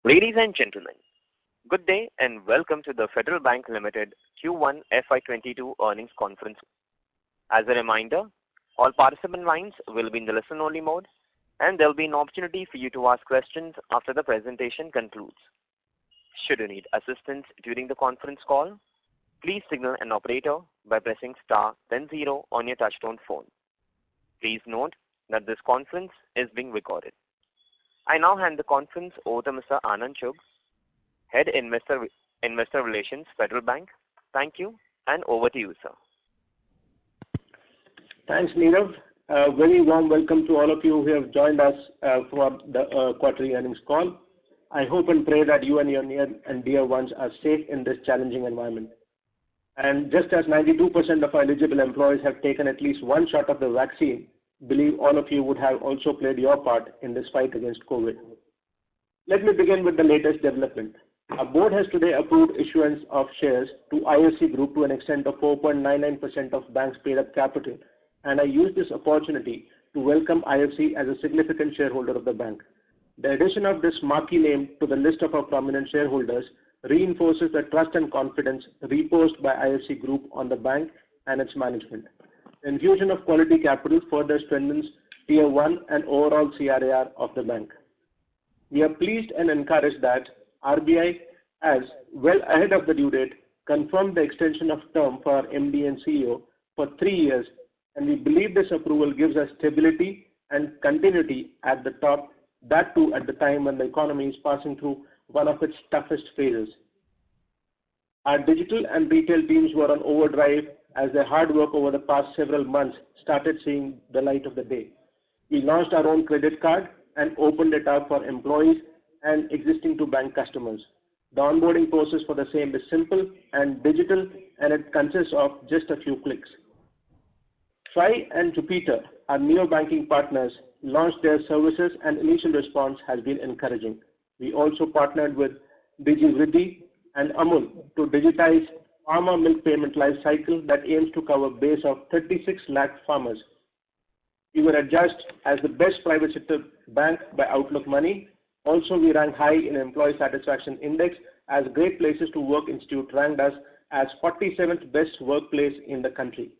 Ladies and gentlemen, good day and welcome to the Federal Bank Limited Q1 FY22 earnings conference. As a reminder, all participant lines will be in the listen-only mode, and there will be an opportunity for you to ask questions after the presentation concludes. Should you need assistance during the conference call, please signal an operator by pressing star then 0 on your touchtone phone. Please note that this conference is being recorded. I now hand the conference over to Mr. Anand Chugh, Head Investor Relations, Federal Bank. Thank you, and over to you, sir. Thanks, Nirav. Very warm welcome to all of you who have joined us for the quarterly earnings call. I hope and pray that you and your near and dear ones are safe in this challenging environment. And just as 92% of our eligible employees have taken at least one shot of the vaccine, believe all of you would have also played your part in this fight against COVID. Let me begin with the latest development. Our board has today approved issuance of shares to IFC Group to an extent of 4.99% of bank's paid-up capital, and I use this opportunity to welcome IFC as a significant shareholder of the bank. The addition of this marquee name to the list of our prominent shareholders reinforces the trust and confidence reposed by IFC Group on the bank and its management. The infusion of quality capital further strengthens Tier 1 and overall CRAR of the bank. We are pleased and encouraged that RBI has, well ahead of the due date, confirmed the extension of term for our MD and CEO for 3 years, and we believe this approval gives us stability and continuity at the top, that too at the time when the economy is passing through one of its toughest phases. Our digital and retail teams were on overdrive as their hard work over the past several months started seeing the light of the day. We launched our own credit card and opened it up for employees and existing to bank customers. The onboarding process for the same is simple and digital, and it consists of just a few clicks. Tri and Jupiter, our neo-banking partners, launched their services and initial response has been encouraging. We also partnered with DigiVriddhi and Amul to digitize farmer milk payment life cycle that aims to cover a base of 36 lakh farmers. We were adjudged as the best private sector bank by Outlook Money. Also, we rank high in Employee Satisfaction Index as Great Places to Work Institute ranked us as 47th best workplace in the country.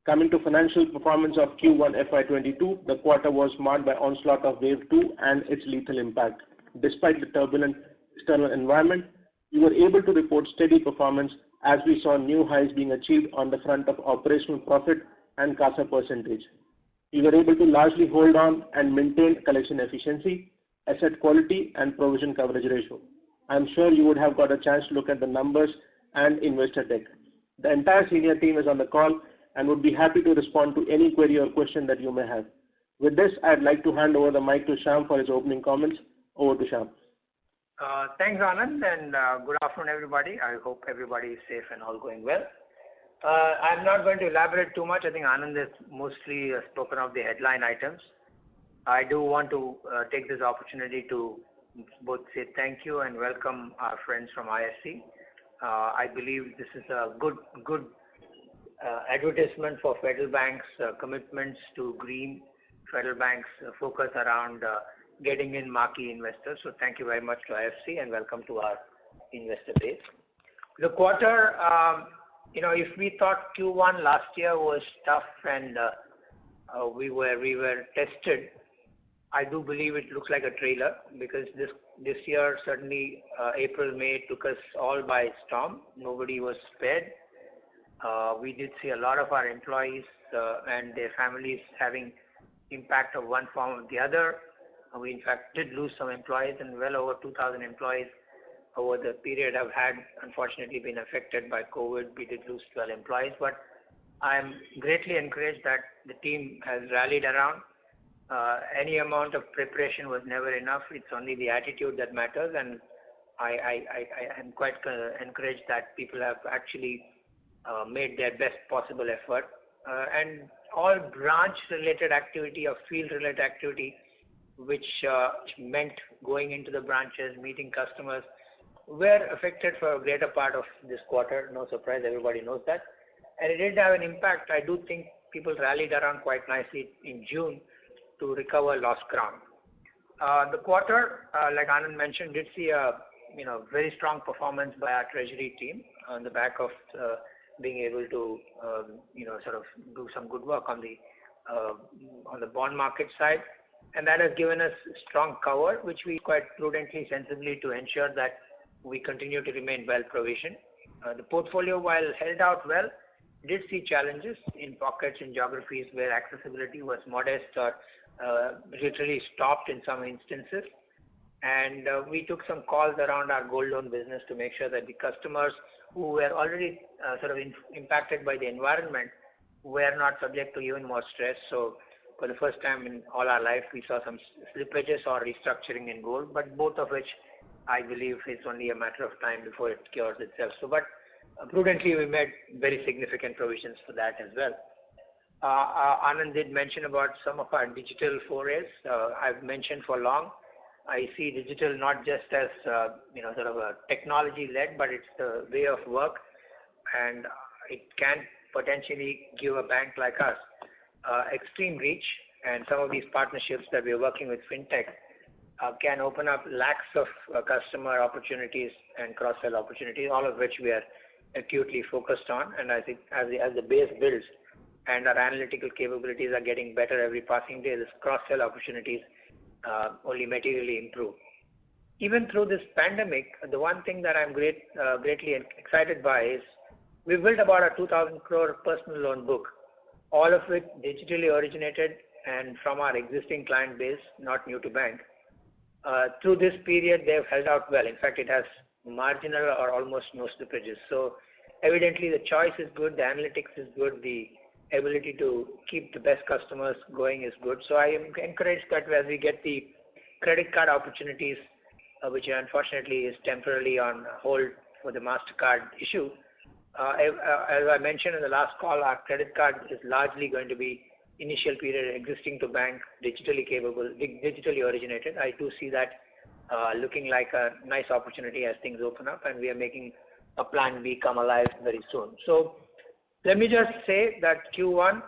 Coming to financial performance of Q1 FY22, the quarter was marked by onslaught of Wave 2 and its lethal impact. Despite the turbulent external environment, we were able to report steady performance as we saw new highs being achieved on the front of operational profit and CASA percentage. We were able to largely hold on and maintain collection efficiency, asset quality, and provision coverage ratio. I'm sure you would have got a chance to look at the numbers and investor deck. The entire senior team is on the call and would be happy to respond to any query or question that you may have. With this, I'd like to hand over the mic to Shyam for his opening comments. Over to Shyam. Thanks, Anand, and good afternoon, everybody. I hope everybody is safe and all going well. I'm not going to elaborate too much. I think Anand has mostly spoken of the headline items. I do want to take this opportunity to both say thank you and welcome our friends from IFC. I believe this is a good advertisement for Federal Bank's commitments to green, Federal Bank's focus around getting in marquee investors. So thank you very much to IFC and welcome to our investor base. The quarter, if we thought Q1 last year was tough and we were tested, I do believe it looks like a trailer because this year certainly April, May took us all by storm. Nobody was spared. We did see a lot of our employees and their families having impact of one form or the other. We in fact did lose some employees, and well over 2,000 employees over the period have had unfortunately been affected by COVID. We did lose 12 employees, but I am greatly encouraged that the team has rallied around. Any amount of preparation was never enough. It's only the attitude that matters, and I am quite encouraged that people have actually made their best possible effort. And all branch-related activity or field-related activity, which meant going into the branches, meeting customers, were affected for a greater part of this quarter. No surprise, everybody knows that. And it did have an impact. I do think people rallied around quite nicely in June to recover lost ground. The quarter, like Anand mentioned, did see a very strong performance by our treasury team on the back of being able to sort of do some good work on the bond market side, and that has given us strong cover, which we quite prudently, sensibly to ensure that we continue to remain well provisioned. The portfolio, while held out well, did see challenges in pockets in geographies where accessibility was modest or literally stopped in some instances. And we took some calls around our gold loan business to make sure that the customers who were already sort of impacted by the environment were not subject to even more stress. So for the first time in all our life, we saw some slippages or restructuring in gold, but both of which I believe it's only a matter of time before it cures itself. So, but prudently, we made very significant provisions for that as well. Anand did mention about some of our digital forays. I've mentioned for long, I see digital not just as sort of a technology-led, but it's the way of work, and it can potentially give a bank like us extreme reach. And some of these partnerships that we're working with fintech can open up lakhs of customer opportunities and cross-sell opportunities, all of which we are acutely focused on. And I think as the base builds and our analytical capabilities are getting better every passing day, this cross-sell opportunities only materially improve. Even through this pandemic, the one thing that I'm greatly excited by is we built about a 2,000 crore personal loan book, all of it digitally originated and from our existing client base, not new to bank. Through this period, they've held out well. In fact, it has marginal or almost no slippages. So evidently the choice is good, the analytics is good, the ability to keep the best customers going is good. So I am encouraged that as we get the credit card opportunities, which unfortunately is temporarily on hold for the MasterCard issue, as I mentioned in the last call, our credit card is largely going to be initial period existing to bank, digitally capable, digitally originated. I do see that looking like a nice opportunity as things open up, and we are making a plan B come alive very soon. So let me just say that Q1,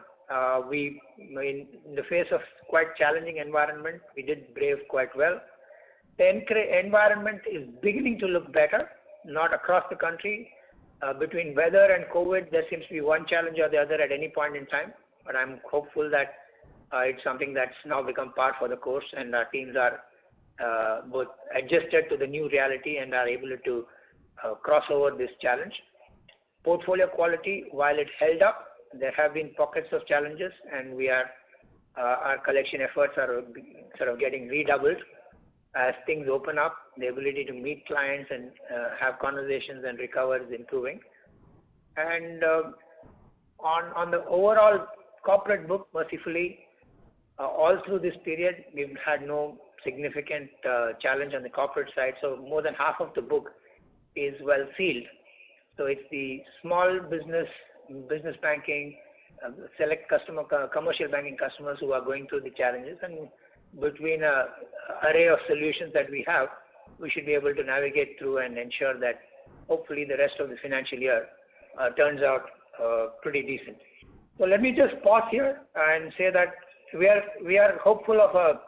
we in the face of quite challenging environment, we did brave quite well. The environment is beginning to look better, not across the country. Between weather and COVID, there seems to be one challenge or the other at any point in time, but I'm hopeful that it's something that's now become par for the course, and our teams are both adjusted to the new reality and are able to cross over this challenge. Portfolio quality, while it held up, there have been pockets of challenges, and we are our collection efforts are sort of getting redoubled as things open up. The ability to meet clients and have conversations and recover is improving. And on the overall corporate book, mercifully, all through this period, we've had no significant challenge on the corporate side. So more than half of the book is well sealed. So it's the small business banking, select commercial banking customers who are going through the challenges, and between an array of solutions that we have, we should be able to navigate through and ensure that hopefully the rest of the financial year turns out pretty decent. So let me just pause here and say that we are hopeful of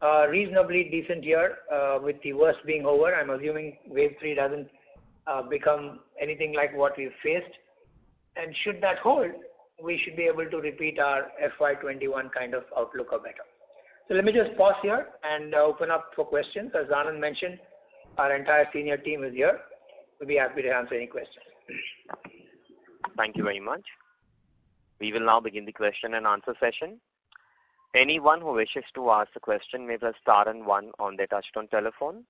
a reasonably decent year with the worst being over. I'm assuming wave 3 doesn't become anything like what we've faced, and should that hold, we should be able to repeat our FY21 kind of outlook or better. So let me just pause here and open up for questions. As Anand mentioned, our entire senior team is here. We'll be happy to answer any questions. Thank you very much. We will now begin the question and answer session. Anyone who wishes to ask a question may press star and 1 on their touchtone telephone.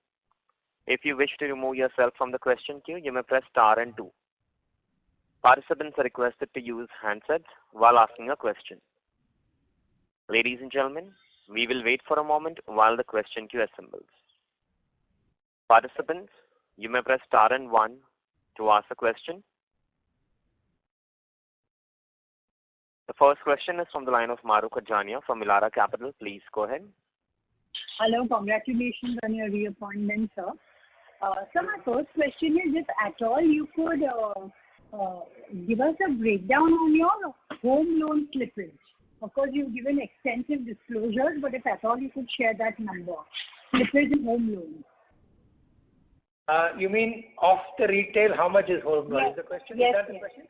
If you wish to remove yourself from the question queue, you may press star and 2. Participants are requested to use handsets while asking a question. Ladies and gentlemen, we will wait for a moment while the question queue assembles. Participants, you may press star and 1 to ask a question. The first question is from the line of Mahrukh Adajania from Elara Capital. Please go ahead. Hello, congratulations on your reappointment, sir. So my first question is, if at all you could give us a breakdown on your home loan slippage Of course, you've given extensive disclosures, but if at all you could share that number. Slippage in home loans. You mean off the retail, how much is home loan? Yes. Is the question? Yes, Is that the yes. question?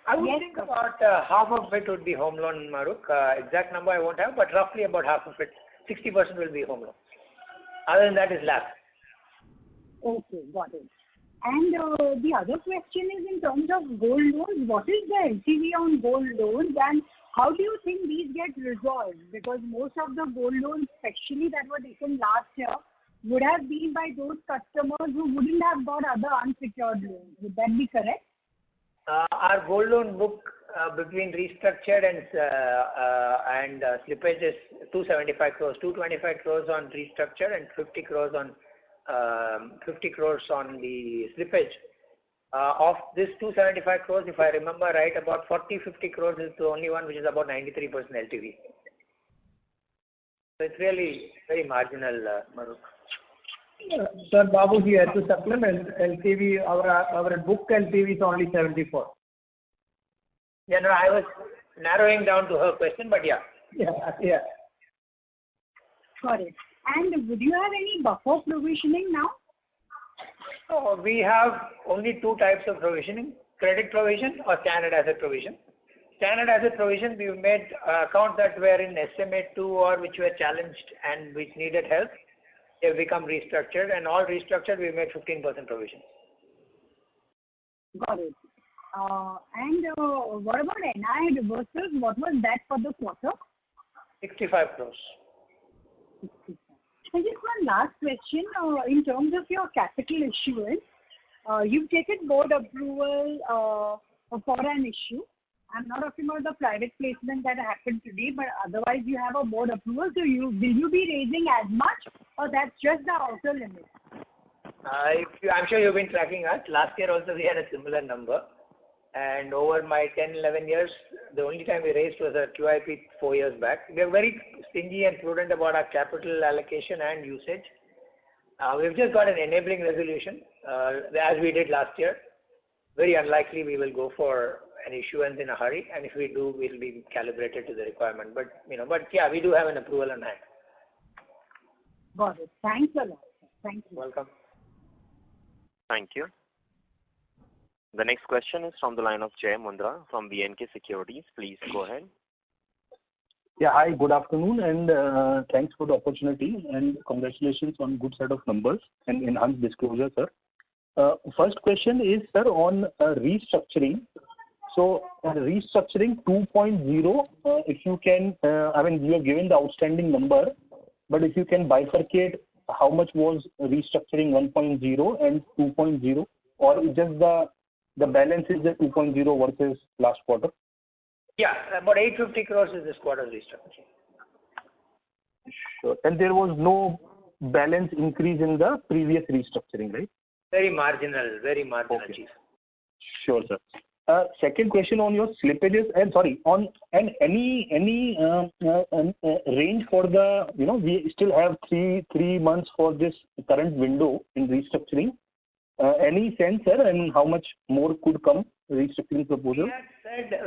I would think about half of it would be home loan, Maruk. Exact number I won't have, but roughly about half of it, 60% will be home loan. Other than that is LAP. Okay, got it. And the other question is in terms of gold loans, what is the LTV on gold loans and how do you think these get resolved? Because most of the gold loans, especially that were taken last year, would have been by those customers who wouldn't have got other unsecured loans. Would that be correct? Our gold loan book between restructured and slippage is 275 crores. 225 crores on restructured and 50 crores on the slippage. Of this 275 crores, if I remember right, about 40-50 crores is the only one which is about 93% LTV. So it's really very marginal, Maruk. Sir, Babu here to supplement LTV, our book LTV is only 74. Yeah, no, I was narrowing down to her question, but yeah. Yeah. Got it. And would you have any buffer provisioning now? So we have only two types of provisioning, credit provision or standard asset provision. Standard asset provision, we made accounts that were in SMA 2 or which were challenged and which needed help. They become restructured, and all restructured we made 15% provision. Got it. And what about NII reversals? What was that for the quarter? 65 crores. And just one last question. In terms of your capital issuance, you've taken board approval for an issue. I'm not talking about the private placement that happened today, but otherwise you have a board approval. So will you be raising as much, or that's just the outer limit? I'm sure you've been tracking us. Last year also we had a similar number. And over my 10, 11 years, the only time we raised was a QIP 4 years back. We are very stingy and prudent about our capital allocation and usage. We've just got an enabling resolution, as we did last year. Very unlikely we will go for an issuance in a hurry, and if we do, we'll be calibrated to the requirement. But yeah, we do have an approval on hand. Got it. Thanks a lot. Thank you. Welcome. Thank you. The next question is from the line of Jay Mundra from B&K Securities. Please go ahead. Yeah, hi, good afternoon, and thanks for the opportunity, and congratulations on good set of numbers and enhanced disclosure, sir. First question is, sir, on restructuring. So, restructuring 2.0, if you can, you have given the outstanding number, but if you can bifurcate how much was restructuring 1.0 and 2.0, or just the balance is the 2.0 versus last quarter? Yeah, about 850 crores is this quarter's restructuring. Sure. And there was no balance increase in the previous restructuring, right? Very marginal, Okay. Chief. Sure, sir. Second question on your slippages, and any range for the, we still have three months for this current window in restructuring. Any sense, sir, and how much more could come restructuring proposal?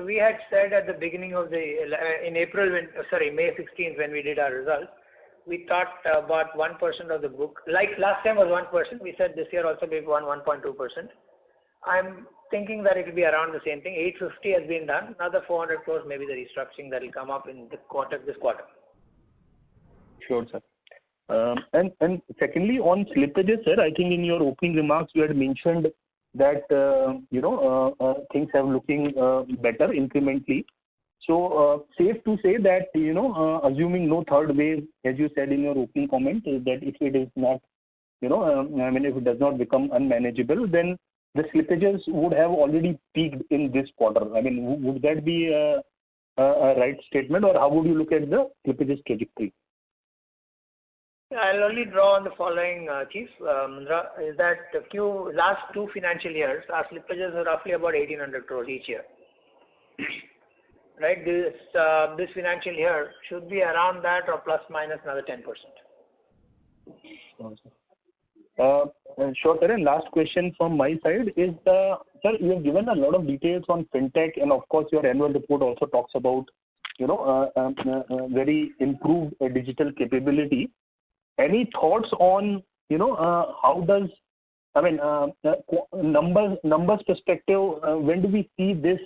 We had said at the beginning of in April, May 16th when we did our results, we thought about 1% of the book. Like last time was 1%, we said this year also maybe 1.2%. I'm thinking that it will be around the same thing. 850 has been done. Another 400 crores maybe the restructuring that will come up in this quarter. Sure, sir. And secondly, on slippages, sir, I think in your opening remarks you had mentioned that things are looking better incrementally. So safe to say that assuming no third wave, as you said in your opening comment, is that if it is not, if it does not become unmanageable, then the slippages would have already peaked in this quarter. Would that be a right statement, or how would you look at the slippages trajectory? I'll only draw on the following, Chief, is that last two financial years, our slippages are roughly about 1,800 crores each year. Right? This financial year should be around that or plus minus another 10%. Sure, sir. And last question from my side is, sir, you have given a lot of details on fintech, and of course your annual report also talks about very improved digital capability. Any thoughts on how does numbers perspective? When do we see this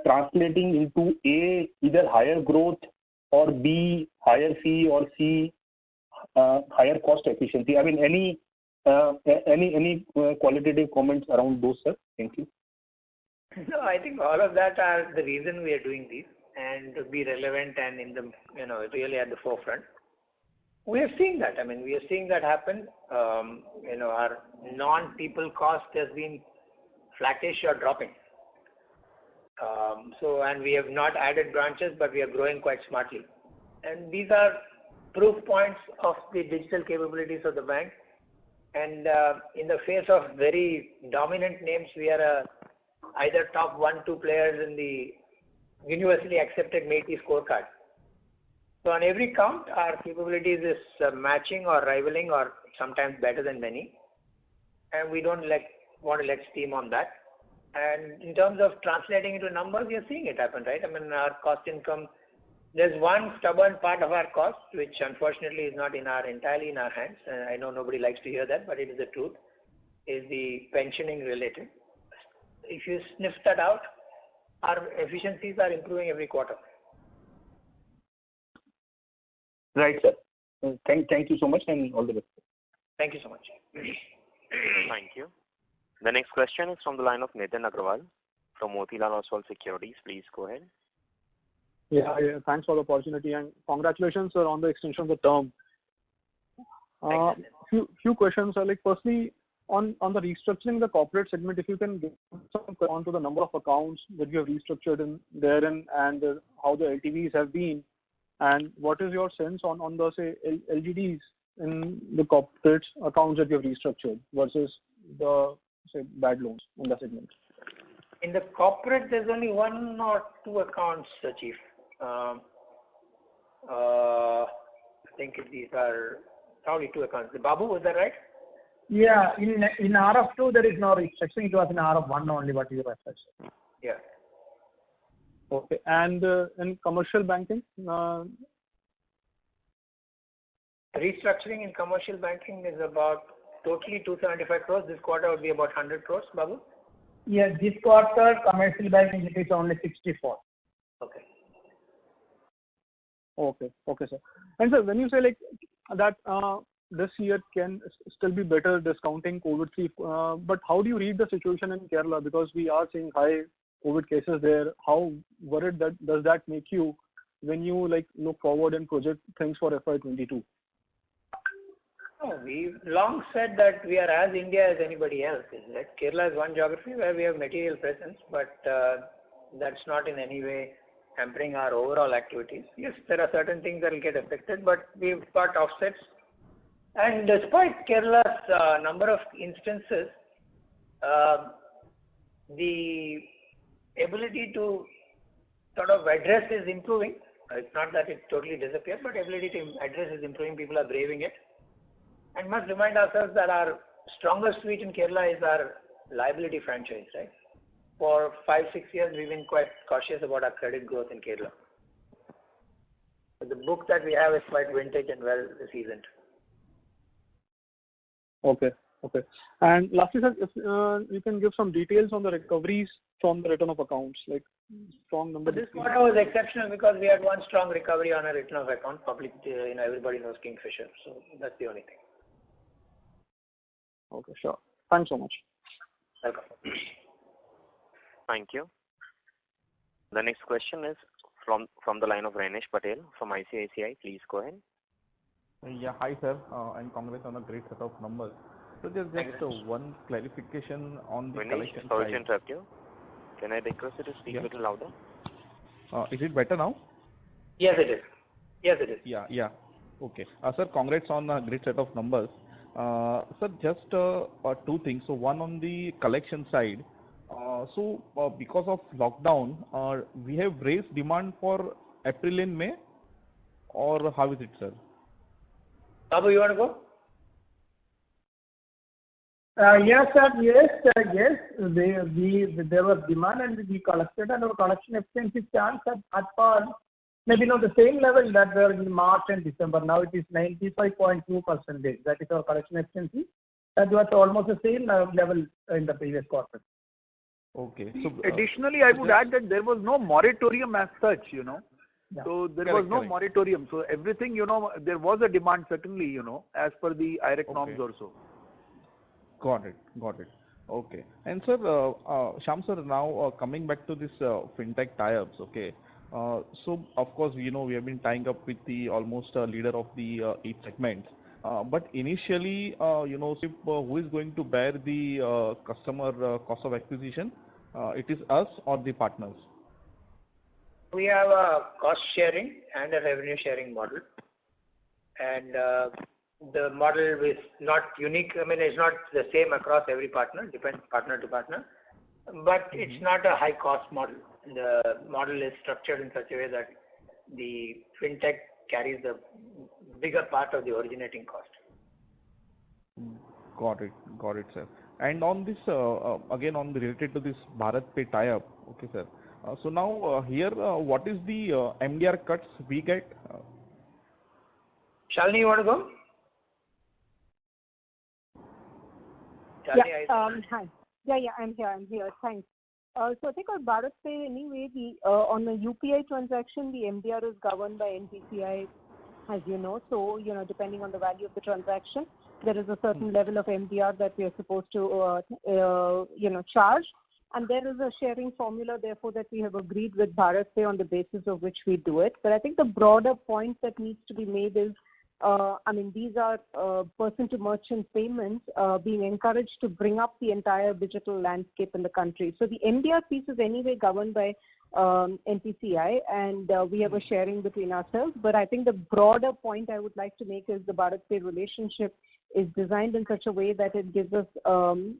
translating into A, either higher growth, or B, higher fee, or C, higher cost efficiency? Any qualitative comments around those, sir? Thank you. No, I think all of that are the reason we are doing these, and to be relevant and in the really at the forefront. We are seeing that. We are seeing that happen. Our non-people cost has been flattish or dropping. And we have not added branches, but we are growing quite smartly. And these are proof points of the digital capabilities of the bank. And in the face of very dominant names, we are either top 1-2 players in the universally accepted MeitY scorecard. So on every count, our capabilities is matching or rivaling or sometimes better than many. And we don't want to let steam on that. And in terms of translating into numbers, we are seeing it happen, right? Our cost income, there's one stubborn part of our cost, which unfortunately is not entirely in our hands. And I know nobody likes to hear that, but it is the truth, is the pensioning related. If you sniff that out, our efficiencies are improving every quarter. Right, sir. Thank you so much, and all the best. Thank you so much. Thank you. The next question is from the line of Nitin Agrawal from Motilal Oswal Securities. Please go ahead. Yeah, thanks for the opportunity, and congratulations, sir, on the extension of the term. Few questions, sir. Firstly, on the restructuring the corporate segment, if you can give some on to the number of accounts that you have restructured in therein, and how the LTVs have been, and what is your sense on the, say, LGDs in the corporate accounts that you have restructured versus the, say, bad loans in the segment? In the corporate, there's only 1 or 2 accounts, Chief. I think these are probably 2 accounts. Babu, was that right? Yeah, in RF2 there is no restructuring. It was in RF1 only what you referred. Yeah. Okay, and in commercial banking? Restructuring in commercial banking is about totally 275 crores. This quarter would be about 100 crores, Babu? Yeah, this quarter commercial banking it is only 64. Okay, sir. And sir, when you say that this year can still be better discounting COVID free, but how do you read the situation in Kerala? Because we are seeing high COVID cases there. How worried does that make you when you look forward and project things for FY22? We've long said that we are as India as anybody else. Kerala is one geography where we have material presence, but that's not in any way hampering our overall activities. Yes, there are certain things that will get affected, but we've got offsets. And despite Kerala's number of instances, the ability to sort of address is improving. It's not that it totally disappeared, but ability to address is improving. People are braving it. And must remind ourselves that our strongest suite in Kerala is our liability franchise, right? For 5-6 years, we've been quite cautious about our credit growth in Kerala. But the book that we have is quite vintage and well seasoned. Okay. And lastly, sir, if you can give some details on the recoveries from the return of accounts, strong number. This quarter was exceptional because we had one strong recovery on a return of account. Public, everybody knows Kingfisher, so that's the only thing. Okay, sure. Thanks so much. Welcome. Thank you. The next question is from the line of Renish Patel from ICICI. Please go ahead. Yeah, hi sir, and congrats on a great set of numbers. So just one clarification on the collection side. Sorry to interrupt you. Can I request you to speak a little louder? Is it better now? Yes, it is. Yeah. Okay. Sir, congrats on a great set of numbers. Sir, just 2 things. So one on the collection side. Because of lockdown, we have raised demand for April and May, or how is it, sir? Babu, you want to go? Yes, sir. Yes. There was demand and we collected, and our collection efficiency stands at par maybe not the same level that were in March and December. Now it is 95.2%. That is our collection efficiency. That was almost the same level in the previous quarter. Okay. So additionally, I would add that there was no moratorium as such, Yeah. So there was no moratorium. So everything, there was a demand certainly, as per the IRAC norms also. Got it. Okay. And sir, Shyam sir, now coming back to this fintech tie-ups, okay. So of course, we have been tying up with the almost leader of the each segment. But initially, who is going to bear the customer cost of acquisition? It is us or the partners? We have a cost sharing and a revenue sharing model. And the model is not unique. I mean, it's not the same across every partner, depends partner to partner. But it's not a high cost model. The model is structured in such a way that the fintech carries the bigger part of the originating cost. Got it, sir. And on this, again, related to this Bharat Pay tie-up, okay, sir. So now here, what is the MDR cuts we get? Shalini, you want to go? Shalini, hi. Yeah, I'm here. Thanks. So I think on Bharat Pay, anyway, on the UPI transaction, the MDR is governed by NPCI, as you know. So, depending on the value of the transaction, there is a certain level of MDR that we are supposed to, charge. And there is a sharing formula, therefore, that we have agreed with Bharat Pay on the basis of which we do it. But I think the broader point that needs to be made is, these are person-to-merchant payments being encouraged to bring up the entire digital landscape in the country. So the MDR piece is anyway governed by NPCI, and we have a sharing between ourselves. But I think the broader point I would like to make is the Bharat Pay relationship is designed in such a way that it gives us,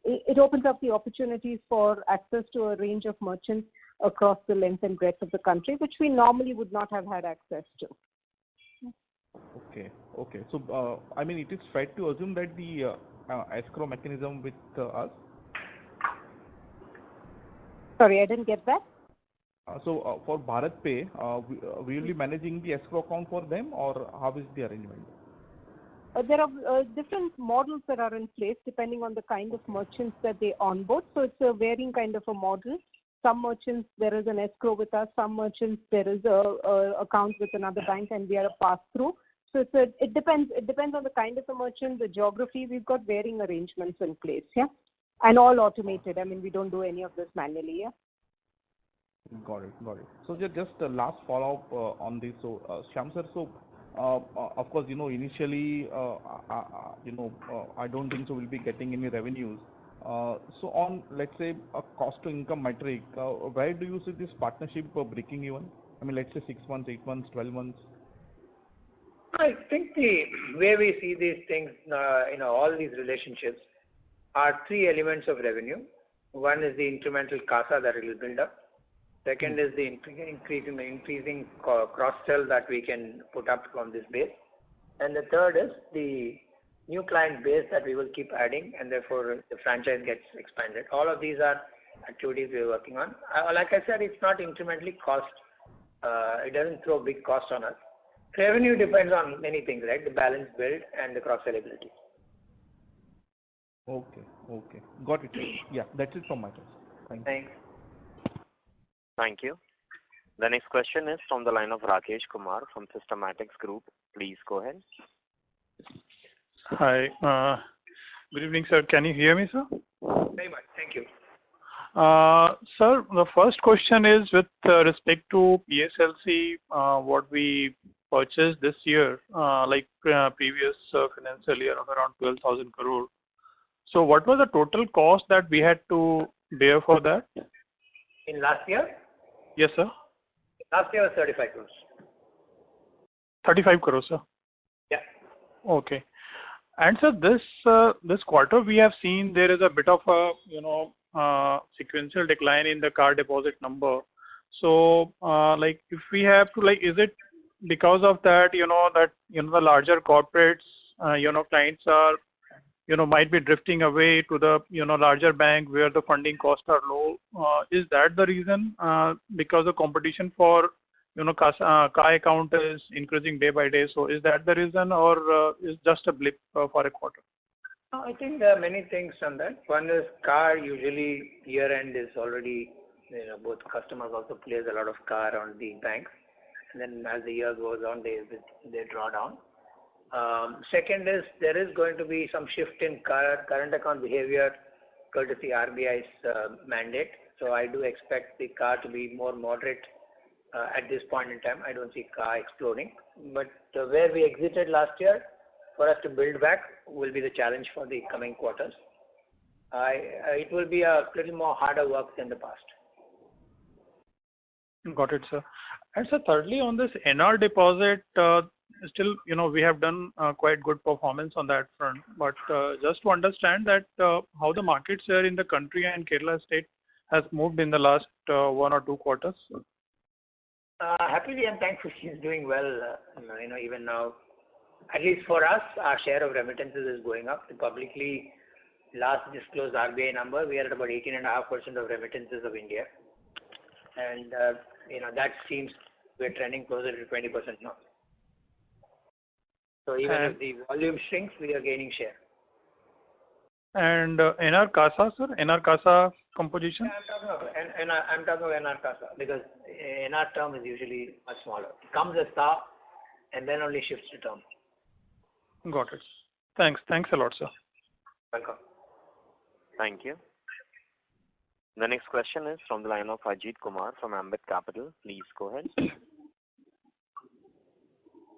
it opens up the opportunities for access to a range of merchants across the length and breadth of the country, which we normally would not have had access to. Okay. So, it is fair to assume that the escrow mechanism with us? Sorry, I didn't get that. So, for Bharat Pay, we will be managing the escrow account for them, or how is the arrangement? There are different models that are in place depending on the kind of merchants that they onboard. So it's a varying kind of a model. Some merchants, there is an escrow with us. Some merchants, there is a account with another bank, and we are a pass-through. So it depends. It depends on the kind of a merchant, the geography. We've got varying arrangements in place, yeah, and all automated. We don't do any of this manually, yeah. Got it. So just a last follow-up on this. So, Shyam sir, so of course, initially, I don't think so we'll be getting any revenues. So on, let's say, a cost-to-income metric, where do you see this partnership breaking even? Let's say 6 months, 8 months, 12 months. I think the way we see these things, all these relationships, are three elements of revenue. One is the incremental CASA that it will build up. Second is the increasing cross-sell that we can put up from this base. And the third is the new client base that we will keep adding, and therefore the franchise gets expanded. All of these are activities we are working on. Like I said, it's not incrementally cost. It doesn't throw big cost on us. Revenue depends on many things, right? The balance build and the cross-sell ability. Okay. Got it. Yeah, that's it from my side. Thanks. Thank you. The next question is from the line of Rakesh Kumar from Systematics Group. Please go ahead. Hi. Good evening, sir. Can you hear me, sir? Very much. Thank you. Sir, the first question is with respect to PSLC, what we purchased this year, previous financial year of around 12,000 crore. So what was the total cost that we had to bear for that? In last year? Yes, sir. Last year was 35 crores. 35 crores, sir? Yeah. Okay. And sir, this quarter we have seen there is a bit of a sequential decline in the CASA deposit number. So if we have to is it because of that the larger corporates clients are might be drifting away to the larger bank where the funding costs are low? Is that the reason? Because the competition for CA account is increasing day by day. So is that the reason, or is just a blip for a quarter? I think there are many things on that. One is CA usually year end is already, both customers also place a lot of CA on the banks. And then as the year goes on, they draw down. Second is there is going to be some shift in current account behavior courtesy RBI's mandate. So I do expect the CA to be more moderate at this point in time. I don't see CA exploding. But where we exited last year, for us to build back will be the challenge for the coming quarters. It will be a little more harder work than the past. Got it, sir. And so thirdly, on this NR deposit, still, we have done quite good performance on that front. But just to understand that how the market share in the country and Kerala state has moved in the last 1 or 2 quarters. Happily and thankfully, is doing well. Even now, at least for us, our share of remittances is going up. The publicly last disclosed RBI number, we are at about 18.5% of remittances of India. And, that seems we're trending closer to 20% now. So even if the volume shrinks, we are gaining share. And NR CASA, sir? NR CASA composition? Yeah, I'm talking about NR CASA because NR term is usually much smaller. It comes as SA and then only shifts to term. Got it. Thanks a lot, sir. Welcome. Thank you. The next question is from the line of Ajit Kumar from Ambit Capital. Please go ahead.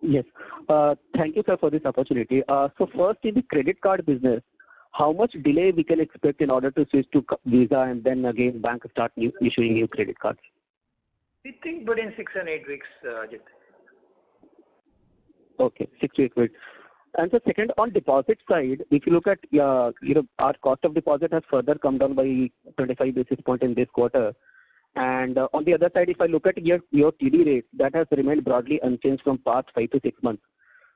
Yes. Thank you, sir, for this opportunity. So first, in the credit card business, how much delay we can expect in order to switch to Visa and then again bank start issuing new credit cards? We think within 6 and 8 weeks, Ajit. Okay, 6 to 8 weeks. And so second, on deposit side, if you look at, our cost of deposit has further come down by 25 basis points in this quarter. And on the other side, if I look at your TD rate, that has remained broadly unchanged from past 5 to 6 months.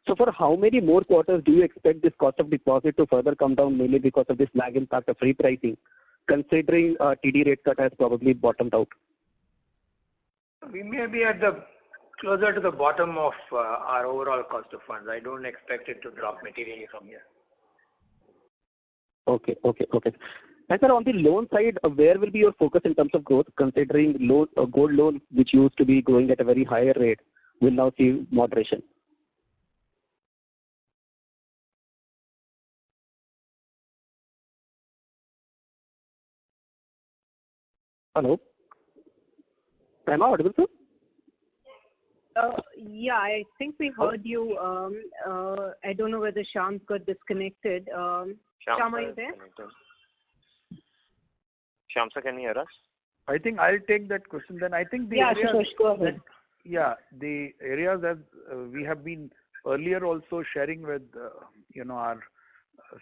So for how many more quarters do you expect this cost of deposit to further come down, mainly because of this lag impact of repricing, considering TD rate cut has probably bottomed out? We may be at closer to the bottom of our overall cost of funds. I don't expect it to drop materially from here. Okay. And sir, on the loan side, where will be your focus in terms of growth, considering gold loan, which used to be growing at a very higher rate, will now see moderation? Hello? Am I audible, sir? Yeah, I think we heard you. I don't know whether Shyam got disconnected. Shyam, are you there? Shyam, sir, can you hear us? I think I'll take that question then. I think the areas, go ahead. The areas that we have been earlier also sharing with our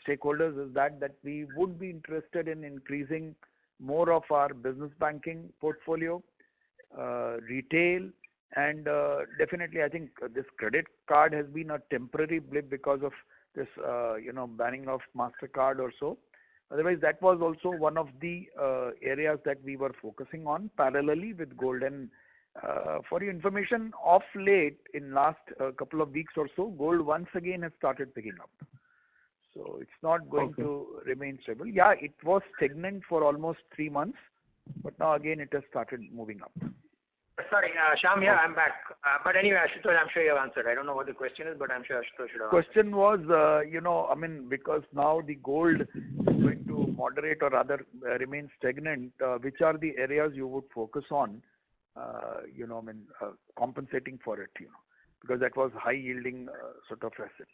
stakeholders is that we would be interested in increasing more of our business banking portfolio, retail, and definitely I think this credit card has been a temporary blip because of this banning of MasterCard or so. Otherwise, that was also one of the areas that we were focusing on parallelly with gold. And for your information, of late, in last couple of weeks or so, gold once again has started picking up. So it's not going to remain stable. Yeah, it was stagnant for almost 3 months, but now again it has started moving up. Sorry, Shyam, I'm back. But anyway, Ashutosh, I'm sure you have answered. I don't know what the question is, but I'm sure Ashutosh should have answered. Question was, because now the gold is going to moderate or rather remain stagnant, which are the areas you would focus on, compensating for it, because that was high yielding sort of asset.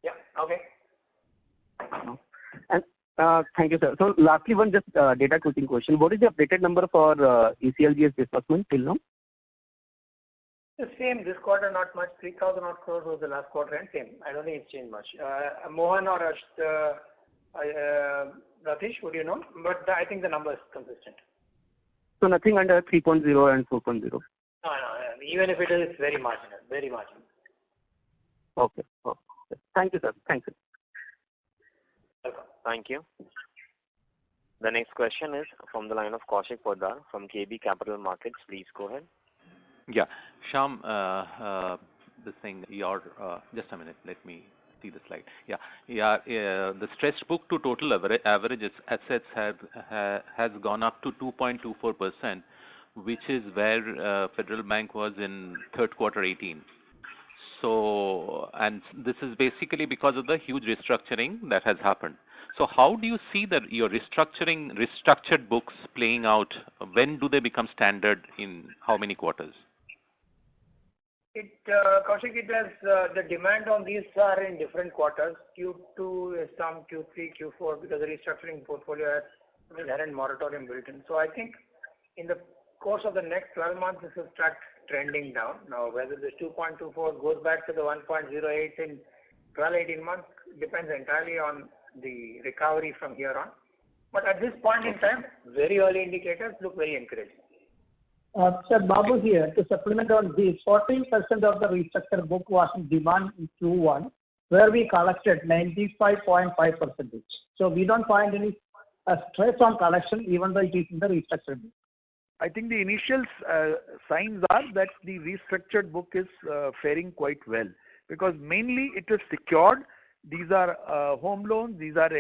Yeah, okay. And thank you, sir. So lastly, one just data quoting question. What is the updated number for ECLGS disbursement till now? The same. This quarter, not much. 3,000 odd crores was the last quarter and same. I don't think it's changed much. Mohan or Ratish, would you know? But I think the number is consistent. So nothing under 3.0 and 4.0? No. Even if it is, it's very marginal. Very marginal. Okay. Thank you, sir. Thank you. Welcome. Thank you. The next question is from the line of Kaushik Poddar from KB Capital Markets. Please go ahead. Yeah. Shyam, this thing, just a minute, let me see the slide. The stressed book to total average assets has gone up to 2.24%, which is where Federal Bank was in third quarter 18. So, and this is basically because of the huge restructuring that has happened. So how do you see that your restructured books playing out? When do they become standard, in how many quarters? Kaushik, it has the demand on these are in different quarters. Q2 is some, Q3, Q4, because the restructuring portfolio has inherent moratorium built in. So I think in the course of the next 12 months, this will start trending down. Now, whether this 2.24 goes back to the 1.08 in 12-18 months depends entirely on the recovery from here on. But at this point in time, very early indicators look very encouraging. Sir, Babu here. To supplement on this, 14% of the restructured book was in demand in Q1, where we collected 95.5%. So we don't find any stress on collection, even though it is in the restructured book. I think the initial signs are that the restructured book is faring quite well, because mainly it is secured. These are home loans. These are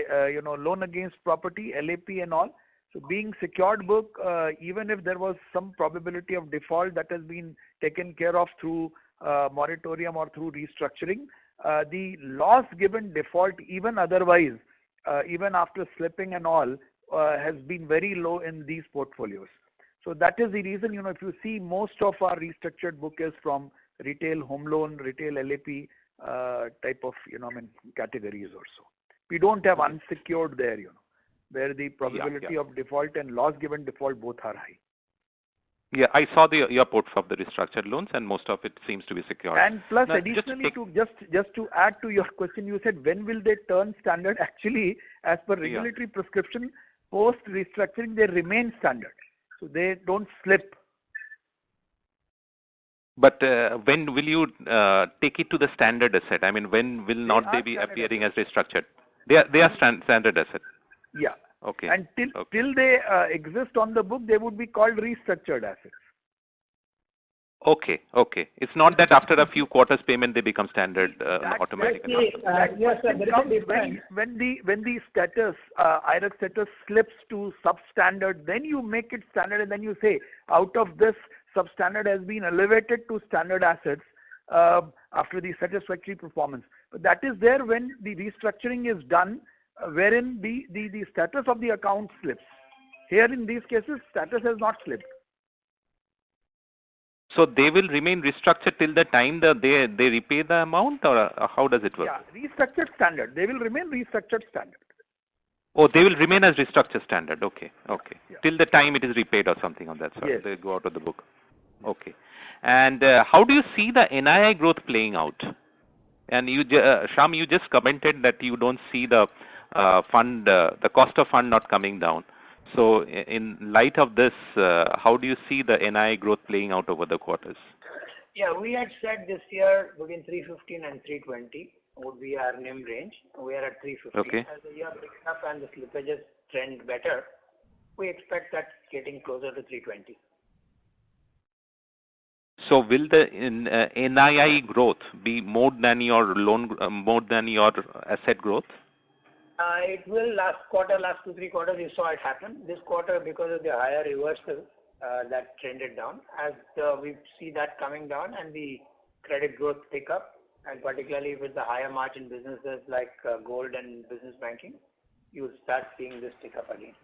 loan against property, LAP and all. So being secured book, even if there was some probability of default that has been taken care of through moratorium or through restructuring, the loss given default, even otherwise, even after slipping and all, has been very low in these portfolios. So that is the reason, if you see, most of our restructured book is from retail home loan, retail LAP type of, categories or so. We don't have unsecured there, where the probability of default and loss given default both are high. Yeah, I saw your portfolio of the restructured loans, and most of it seems to be secured. And plus, now, additionally, just to add to your question, you said when will they turn standard? Actually, as per regulatory prescription, post restructuring they remain standard, so they don't slip. But when will you take it to the standard asset? I mean, when will they be appearing as restructured? They are standard asset. Yeah. Okay. And till they exist on the book, they would be called restructured assets. Okay. It's not that after a few quarters payment they become standard automatically. Yes, sir. When the status, IRAC status slips to substandard, then you make it standard, and then you say out of this, substandard has been elevated to standard assets after the satisfactory performance. But that is there when the restructuring is done, wherein the status of the account slips. Here in these cases, status has not slipped. So they will remain restructured till the time that they repay the amount, or how does it work? Yeah, restructured standard. They will remain restructured standard. Oh, they will remain as restructured standard. Okay. Yeah. Till the time it is repaid or something of that sort. Yes. They go out of the book. Okay. And how do you see the NII growth playing out? And you, Shyam, you just commented that you don't see the the cost of fund not coming down. So in light of this, how do you see the NII growth playing out over the quarters? Yeah, we had said this year between 315 and 320 would be our NIM range. We are at 350. Okay. As the year picks up and the slippages trend better, we expect that getting closer to 320. So will the NII growth be more than your more than your asset growth? It will. Last 2-3 quarters, you saw it happen. This quarter, because of the higher reversal, that trended down. As we see that coming down and the credit growth pick up, and particularly with the higher margin businesses like gold and business banking, you will start seeing this pick up again.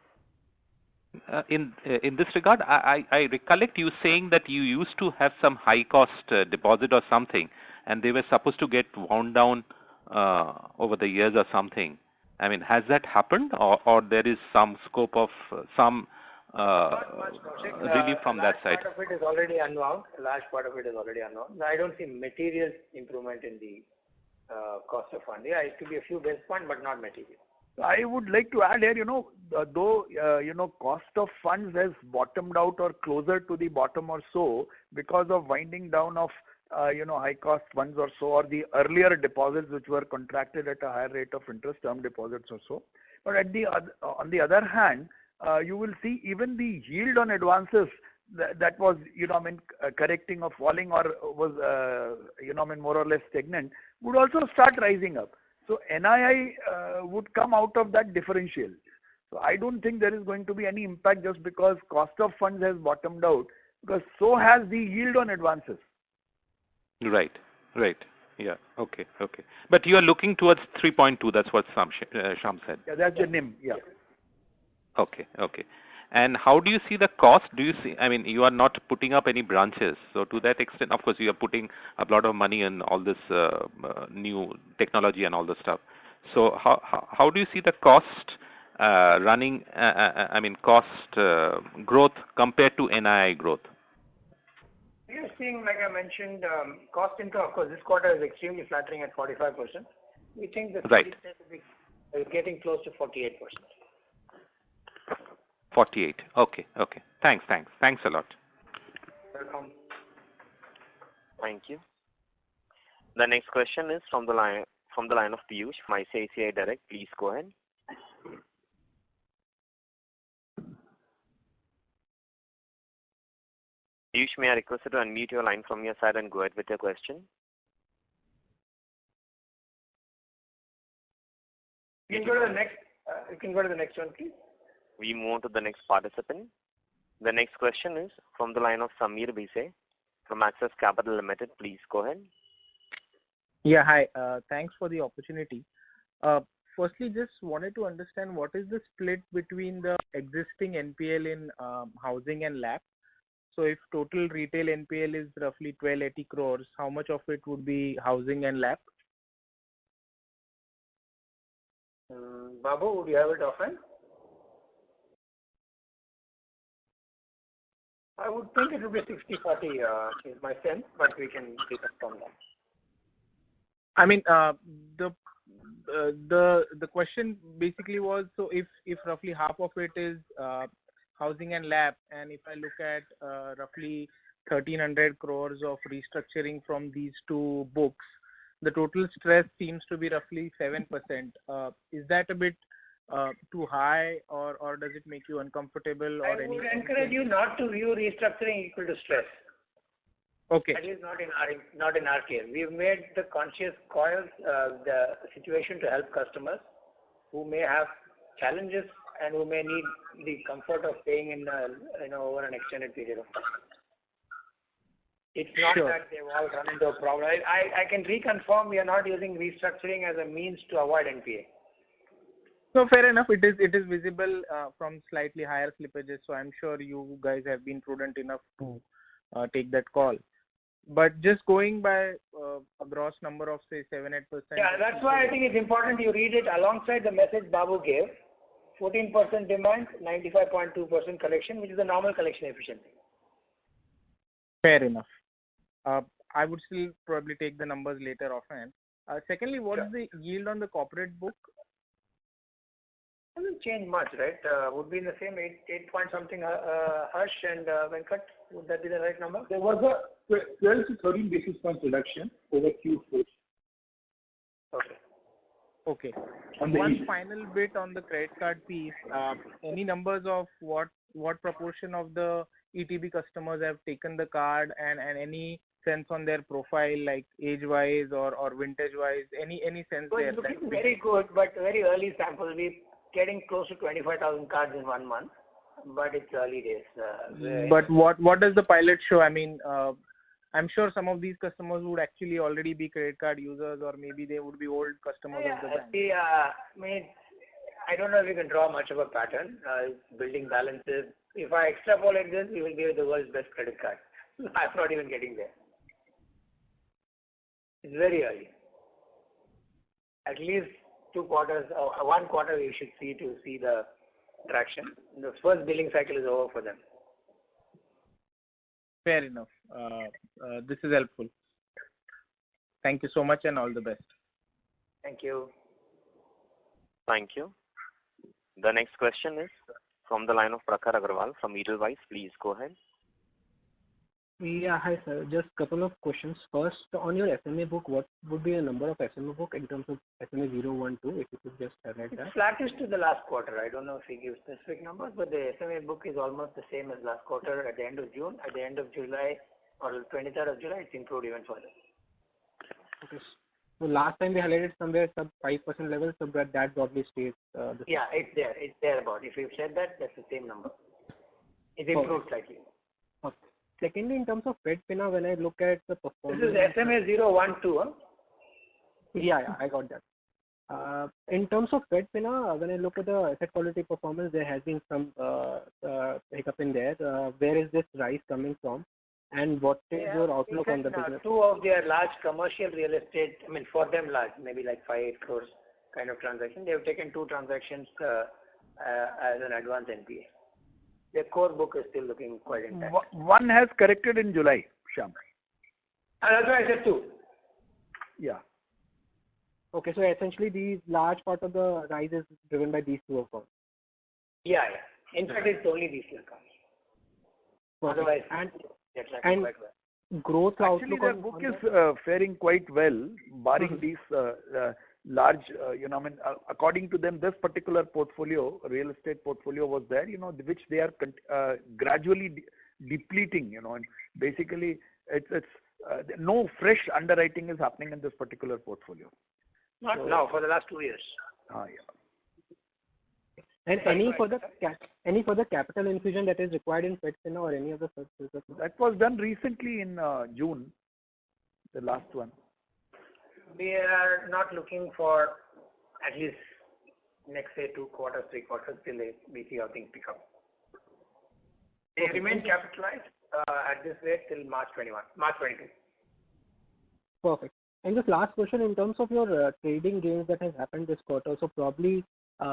In this regard, I recollect you saying that you used to have some high cost deposit or something, and they were supposed to get wound down over the years or something. I mean, has that happened, or there is some scope of some relief from that side? Part of it is already unwound. A large part of it is already unwound. I don't see material improvement in the cost of funding. Yeah, it could be a few basis points, but not material. I would like to add here, though, cost of funds has bottomed out or closer to the bottom or so because of winding down of, high cost funds or so, or the earlier deposits which were contracted at a higher rate of interest, term deposits or so. But on the other hand, you will see even the yield on advances that was, correcting or falling or was, more or less stagnant, would also start rising up. So NII would come out of that differential. So I don't think there is going to be any impact just because cost of funds has bottomed out, because so has the yield on advances. Right. Yeah. Okay. But you are looking towards 3.2. That's what Sham said. Yeah, that's the NIM. Yeah. Okay. And how do you see the cost? Do you see? I mean, you are not putting up any branches, so to that extent, of course, you are putting a lot of money in all this new technology and all this stuff. So how do you see the cost running? Cost growth compared to NII growth? We are seeing, like I mentioned, cost income. Of course, this quarter is extremely flattering at 45%. We think the right. Will be getting close to 48%. 48. Okay. Thanks a lot. Welcome. Thank you. The next question is from the line of Piyush from ICICI Direct. Please go ahead. Piyush, may I request you to unmute your line from your side and go ahead with your question? You can go to the next. You can go to the next one, please. We move on to the next participant. The next question is from the line of Samir Bhise from Axis Capital Limited. Please go ahead. Yeah, hi. Thanks for the opportunity. Firstly, just wanted to understand what is the split between the existing NPL in housing and LAP. So if total retail NPL is roughly 1280 crores, how much of it would be housing and LAP? Babu, would you have it often? I would think it would be 60-40 is my sense, but we can reconfirm that. I mean, the question basically was, so if roughly half of it is housing and LAP, and if I look at roughly 1,300 crores of restructuring from these two books, the total stress seems to be roughly 7%. Is that a bit too high, or does it make you uncomfortable? Or I would encourage you not to view restructuring equal to stress. Okay. At least not in our case. We've made the conscious call, the situation to help customers who may have challenges and who may need the comfort of paying in over an extended period of time. It's not that they've all run into a problem. I can reconfirm we are not using restructuring as a means to avoid NPA. No, fair enough. It is visible from slightly higher slippages, so I'm sure you guys have been prudent enough to take that call. But just going by a gross number of say 7-8%. Yeah, that's why I think it's important you read it alongside the message Babu gave. 14% demand, 95.2% collection, which is the normal collection efficiency. Fair enough. I would still probably take the numbers later offhand. Secondly, what is the yield on the corporate book? Hasn't changed much, right? Would be in the same 8 point something. Harsh and Venkat, would that be the right number? There was a 12 to 13 basis points reduction over Q4. Okay. One final bit on the credit card piece. Any numbers of what proportion of the ETB customers have taken the card, and any sense on their profile, like age-wise or vintage-wise? Any sense there? It's looking very good, but very early sample. We're getting close to 25,000 cards in 1 month, but it's early days. But what does the pilot show? I mean, I'm sure some of these customers would actually already be credit card users, or maybe they would be old customers of the bank. I don't know if we can draw much of a pattern. Building balances. If I extrapolate this, we will be the world's best credit card. I'm not even getting there. It's very early. At least 2 quarters, or 1 quarter we should see to see the traction. The first billing cycle is over for them. Fair enough. This is helpful. Thank you so much and all the best. Thank you. Thank you. The next question is from the line of Prakhar Agarwal from Edelweiss. Please go ahead. Yeah, hi sir. Just couple of questions. First, on your SMA book, what would be the number of SMA book in terms of SMA 012, if you could just highlight that? It's flattish to the last quarter. I don't know if we give specific numbers, but the SMA book is almost the same as last quarter at the end of June. At the end of July or 23rd of July, it's improved even further. Okay. So last time we highlighted somewhere sub 5% level, so that broadly stays. Yeah, it's there. It's there about. If you've said that, that's the same number. It improved slightly. Okay. Secondly, in terms of FedFina, when I look at the performance. This is SMA 012, huh? Yeah, I got that. In terms of FedFina, when I look at the asset quality performance, there has been some hiccup in there. Where is this rise coming from? And what is your outlook on the business? Two of their large commercial real estate, for them large, maybe like 5-8 crores kind of transaction. They have taken 2 transactions as an advance NPA. Their core book is still looking quite intact. One has corrected in July, Shyam. That's why I said 2. Yeah. Okay, so essentially the large part of the rise is driven by these 2 accounts. Yeah. In fact, it's only these 2 accounts. Otherwise, they're tracking quite well. Growth Actually, their book is faring quite well, barring these large, according to them, this particular portfolio, real estate portfolio was there, which they are gradually depleting, and basically it's no fresh underwriting is happening in this particular portfolio. Not now, for the last 2 years. Yeah. And any further capital infusion that is required in FedFina or any other services? That was done recently in June, the last one. We are not looking for at least next, say, 2 quarters, 3 quarters till we see how things pick up. They remain capitalized at this rate till March 22. Perfect. And just last question, in terms of your trading gains that has happened this quarter, so probably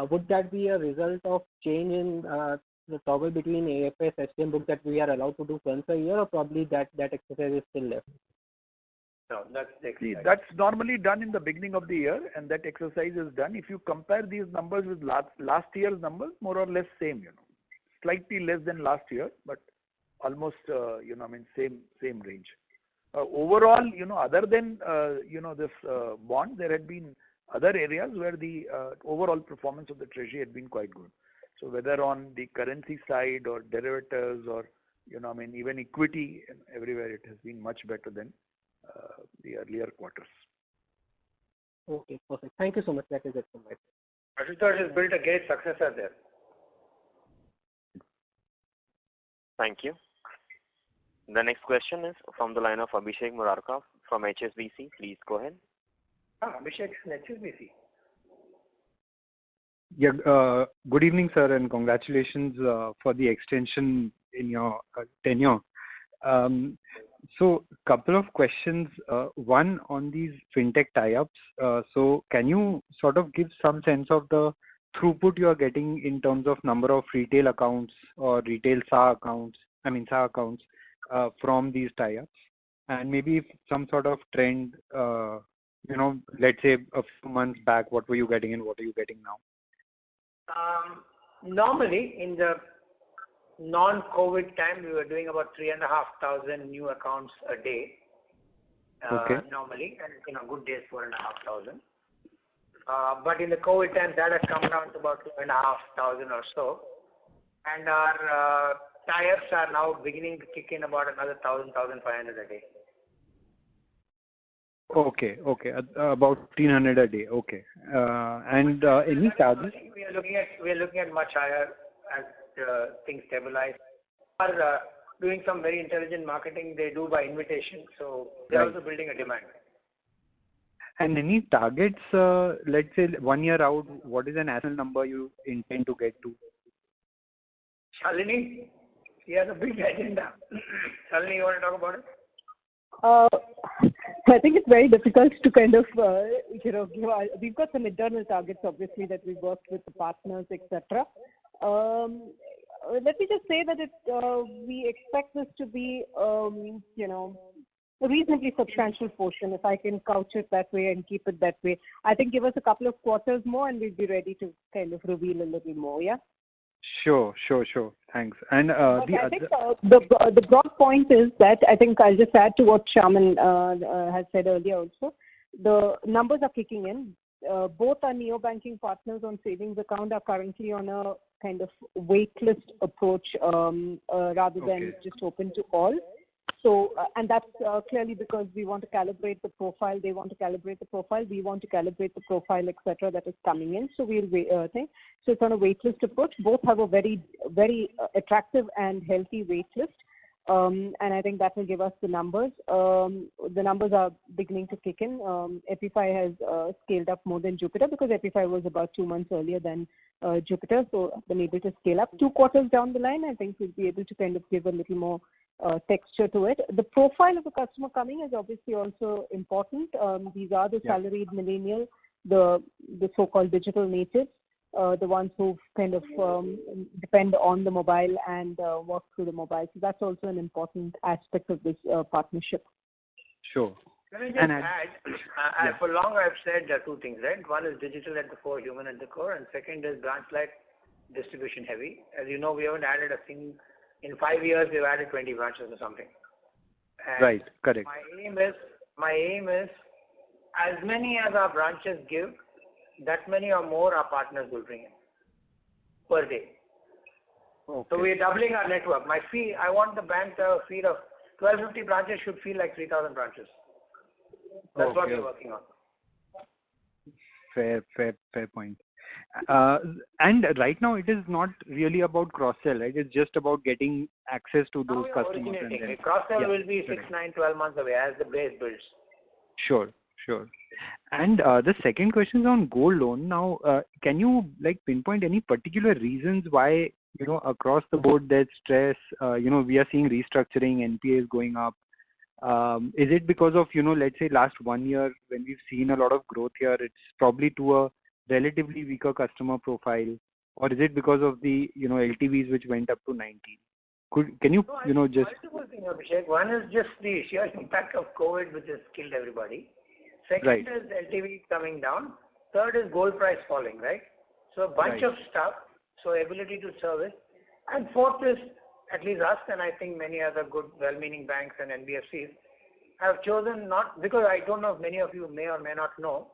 would that be a result of change in the toggle between AFS, STM book that we are allowed to do once a year, or probably that exercise is still left? No, that's the exercise. See, that's normally done in the beginning of the year, and that exercise is done. If you compare these numbers with last year's numbers, more or less same, slightly less than last year, but almost, same range. Overall, other than, this bond, there had been other areas where the overall performance of the treasury had been quite good. So whether on the currency side or derivatives or, even equity, everywhere it has been much better than the earlier quarters. Okay, perfect. Thank you so much. That is it from my side. Ashutosh has built a great successor there. Thank you. The next question is from the line of Abhishek Murarka from HSBC. Please go ahead. Abhishek is in HSBC. Yeah, good evening, sir, and congratulations for the extension in your tenure. So, couple of questions. One on these fintech tie-ups. So, can you sort of give some sense of the throughput you are getting in terms of number of retail accounts or retail SA accounts from these tie-ups, and maybe some sort of trend. Let's say a few months back, what were you getting and what are you getting now? Normally, in the non-COVID time, we were doing about 3,500 new accounts a day. Normally, and good days 4,500. But in the COVID time, that has come down to about 2,500 or so, and our tie-ups are now beginning to kick in about another 1,000, 1,500 a day. Okay. About 1,500 a day. Okay. And any charges? We are looking at much higher as things stabilize. We are doing some very intelligent marketing. They do by invitation, so they are also building a demand. And any targets? Let's say 1 year out, what is an annual number you intend to get to? Shalini, she has a big agenda. Shalini, you want to talk about it? I think it's very difficult to kind of, give. We've got some internal targets, obviously, that we've worked with the partners, etc. Let me just say that we expect this to be, a reasonably substantial portion, if I can couch it that way and keep it that way. I think give us a couple of quarters more and we'll be ready to kind of reveal a little more, yeah? Sure. Thanks. And I think the broad point is that I think I'll just add to what Shaman has said earlier also. The numbers are kicking in. Both our neo-banking partners on savings account are currently on a kind of waitlist approach rather than just open to all. So, and that's clearly because we want to calibrate the profile, they want to calibrate the profile, we want to calibrate the profile, etc. that is coming in. So we'll wait. So it's on a waitlist approach. Both have a very, very attractive and healthy waitlist. And I think that will give us the numbers. The numbers are beginning to kick in. Epify has scaled up more than Jupiter because Epify was about 2 months earlier than Jupiter, so been able to scale up. 2 quarters down the line, I think we'll be able to kind of give a little more texture to it. The profile of the customer coming is obviously also important. These are the salaried millennial, the so-called digital natives. The ones who kind of depend on the mobile and work through the mobile. So that's also an important aspect of this partnership. Sure. Let me just add, for long I've said 2 things, right? One is digital at the core, human at the core, and second is branch-like, distribution heavy. As you know, we haven't added a single, in 5 years we've added 20 branches or something. And right, correct. My aim is as many as our branches give, that many or more our partners will bring in per day. Okay. So we're doubling our network. I want the bank to have a feed of 1,250 branches should feel like 3,000 branches. That's what we're working on. Fair point. And right now it is not really about cross-sell, right? It's just about getting access to those customers. And then, cross-sell will be 6, 9, 12 months away as the base builds. Sure. And the second question is on gold loan. Now, can you pinpoint any particular reasons why, across the board there's stress? We are seeing restructuring, NPAs going up. Is it because of, let's say last 1 year when we've seen a lot of growth here, it's probably to a relatively weaker customer profile? Or is it because of the, LTVs which went up to 90? Can you, just... Multiple things, Abhishek. One is just the sheer impact of COVID which has killed everybody. Second is LTV coming down. Third is gold price falling, right? So a bunch of stuff. So ability to service. And fourth is, at least us and I think many other good, well-meaning banks and NBFCs have chosen not, because I don't know if many of you may or may not know,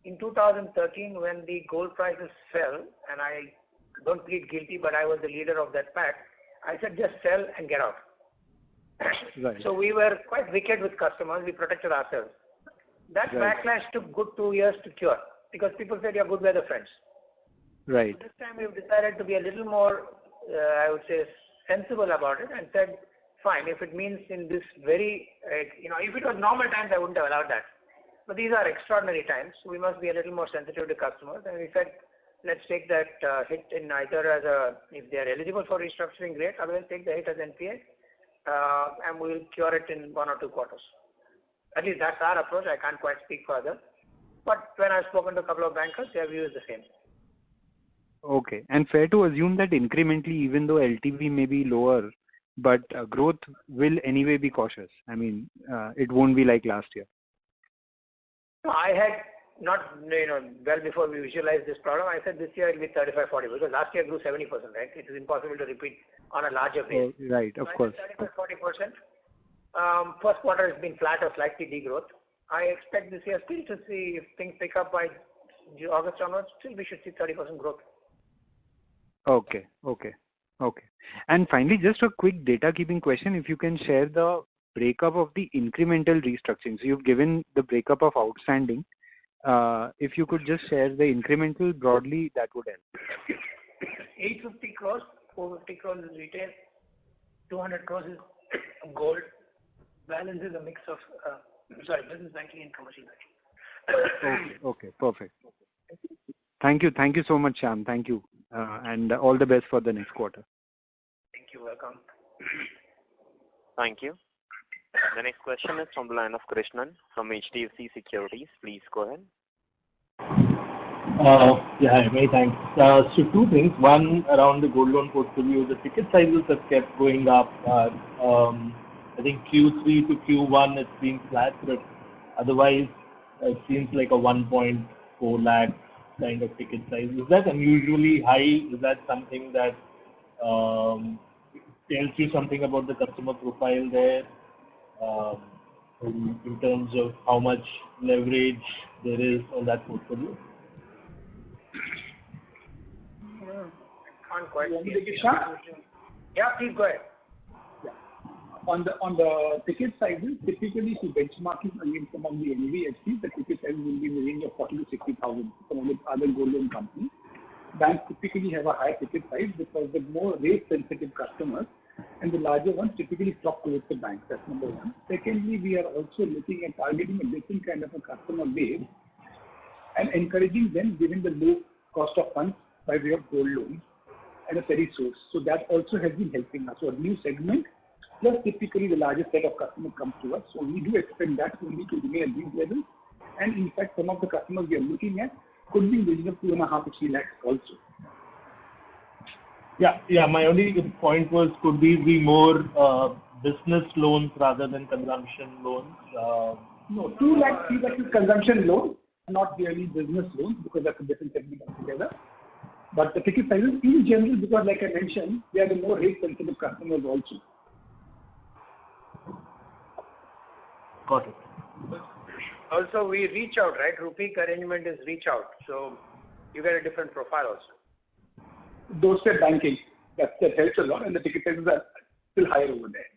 in 2013 when the gold prices fell, and I don't plead guilty, but I was the leader of that pack, I said just sell and get out. Right. So we were quite wicked with customers. We protected ourselves. That backlash took good 2 years to cure because people said you're good weather friends. Right. So this time we've decided to be a little more, I would say, sensible about it and said, fine, if it means in this very, if it was normal times, I wouldn't have allowed that. But these are extraordinary times. So we must be a little more sensitive to customers. And we said, let's take that hit in either as if they are eligible for restructuring, great. Otherwise, take the hit as NPA and we will cure it in 1 or 2 quarters. At least that's our approach. I can't quite speak for others. But when I've spoken to a couple of bankers, their view is the same. Okay. And fair to assume that incrementally, even though LTV may be lower, but growth will anyway be cautious. I mean, it won't be like last year. No, I had not, well before we visualized this problem, I said this year it will be 35-40 because last year grew 70%, right? It is impossible to repeat on a larger base. Oh, right, of course. 35-40%. First quarter has been flat or slightly degrowth. I expect this year still to see if things pick up by August onwards, still we should see 30% growth. Okay. And finally, just a quick data keeping question. If you can share the breakup of the incremental restructuring. So you've given the breakup of outstanding. If you could just share the incremental broadly, that would help. 850 crores, 450 crores is retail, 200 crores is gold. Balance is a mix of, business banking and commercial banking. Okay, perfect. Thank you so much, Shyam. Thank you. And all the best for the next quarter. Thank you. Welcome. Thank you. The next question is from the line of Krishnan from HDFC Securities. Please go ahead. Many thanks. So 2 things. One, around the gold loan portfolio, the ticket sizes have kept going up. I think Q3 to Q1 it's been flat, but otherwise it seems like a 1.4 lakh kind of ticket size. Is that unusually high? Is that something that tells you something about the customer profile there, in terms of how much leverage there is on that portfolio? Can't quite see it. Shah? Yeah, please go ahead. On the ticket sizes, typically if you benchmark it against some of the NBFCs, the ticket size will be in the range of 40 to 60,000. Some of the other gold loan companies, banks typically have a higher ticket size because the more rate sensitive customers and the larger ones typically flock towards the bank. That's number one. Secondly, we are also looking at targeting a different kind of a customer base and encouraging them given the low cost of funds by way of gold loans and a steady source. So that also has been helping us. So a new segment, plus typically the largest set of customers come to us. So we do expect that only to remain at these levels. And in fact, some of the customers we are looking at could be in the range of 2.5 to 3 lakhs also. Yeah. My only point was, could these be more business loans rather than consumption loans? No, 2 lakhs, 3 lakhs is consumption loan, not really business loans because that's a different segment altogether. But the ticket sizes in general, because like I mentioned, they are the more rate sensitive customers also. Got it. Also, we reach out, right? Rupeek arrangement is reach out. So you get a different profile also. Doorstep banking, that helps a lot, and the ticket sizes are still higher over there.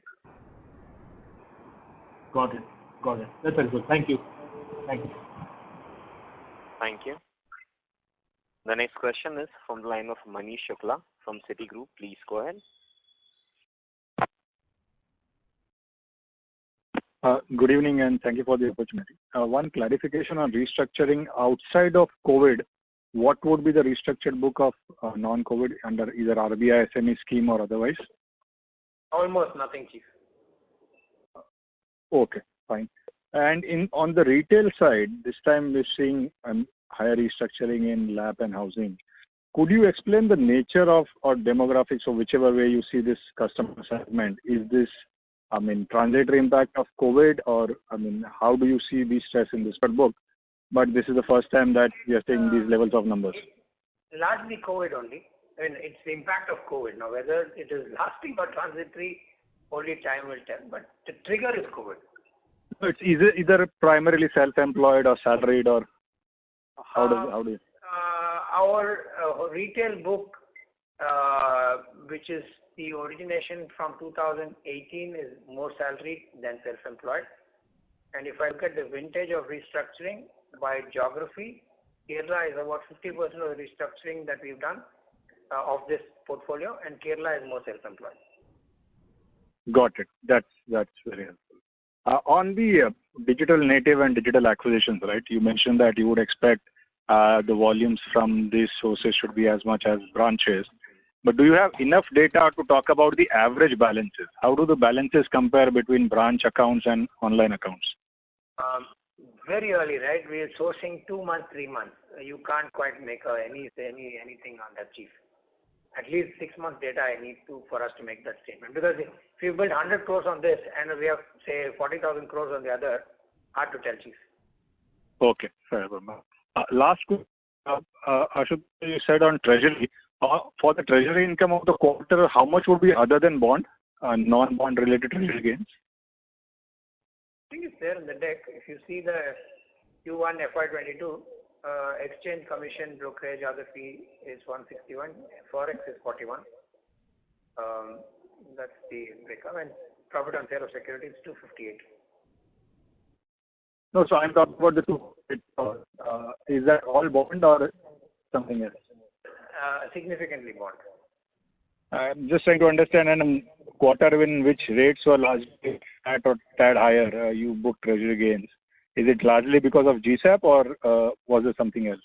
Got it. That's helpful. Thank you. Thank you. The next question is from the line of Manish Shukla from Citigroup. Please go ahead. Good evening, and thank you for the opportunity. One clarification on restructuring outside of COVID. What would be the restructured book of non-COVID under either RBI SME scheme or otherwise? Almost nothing, Chief. Okay, fine. And on the retail side, this time we're seeing higher restructuring in LAP and housing. Could you explain the nature of or demographics or whichever way you see this customer segment? Is this transitory impact of COVID, or how do you see the stress in this book? But this is the first time that we are seeing these levels of numbers. Largely COVID only. It's the impact of COVID. Now, whether it is lasting or transitory, only time will tell. But the trigger is COVID. It's either primarily self-employed or salaried, or how do you? Our retail book, which is the origination from 2018, is more salaried than self-employed. And if I look at the vintage of restructuring by geography, Kerala is about 50% of the restructuring that we've done of this portfolio, and Kerala is more self-employed. Got it. That's very helpful. On the digital native and digital acquisitions, right? You mentioned that you would expect the volumes from these sources should be as much as branches. But do you have enough data to talk about the average balances? How do the balances compare between branch accounts and online accounts? Very early, right? We are sourcing 2 months, 3 months. You can't quite make anything on that, Chief. At least 6 months data I need for us to make that statement. Because if you build 100 crores on this and we have, say, 40,000 crores on the other, hard to tell, Chief. Okay, fair enough. Last question, Ashok, you said on treasury. For the treasury income of the quarter, how much would be other than bond, non-bond related treasury gains? I think it's there in the deck. If you see the Q1 FY22, exchange commission brokerage other fee is 161, forex is 41. That's the breakup, and profit on sale of securities 258. No, so I'm talking about the two. Is that all bond or something else? Significantly bond. I'm just trying to understand, in a quarter in which rates were largely at or tad higher, you booked treasury gains. Is it largely because of GSAP, or was it something else?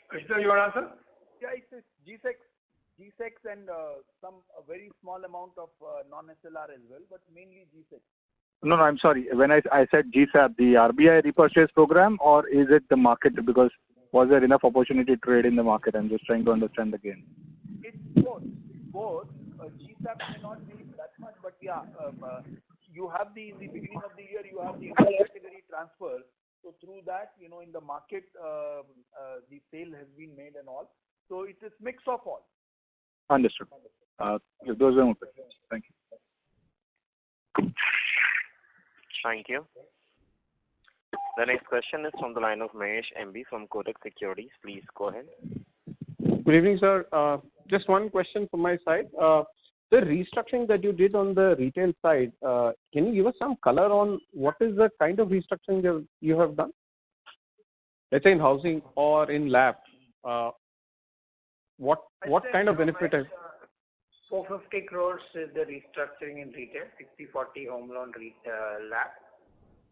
Krishna, you want to answer? Yeah, it's GSEC and a very small amount of non-SLR as well, but mainly GSEC. No, I'm sorry. When I said GSAP, the RBI repurchase program, or is it the market? Because was there enough opportunity to trade in the market? I'm just trying to understand the gain. It's both. GSAP may not be that much, but yeah, you have in the beginning of the year, you have the category transfer. So through that, in the market, the sale has been made and all. So it is mix of all. Understood. Those are my questions. Thank you. Thank you. The next question is from the line of Mahesh MB from Kotak Securities. Please go ahead. Good evening, sir. Just one question from my side. The restructuring that you did on the retail side, can you give us some color on what is the kind of restructuring you have done? Let's say in housing or in LAP. What kind of benefit has... 450 crores is the restructuring in retail, 60/40 home loan LAP.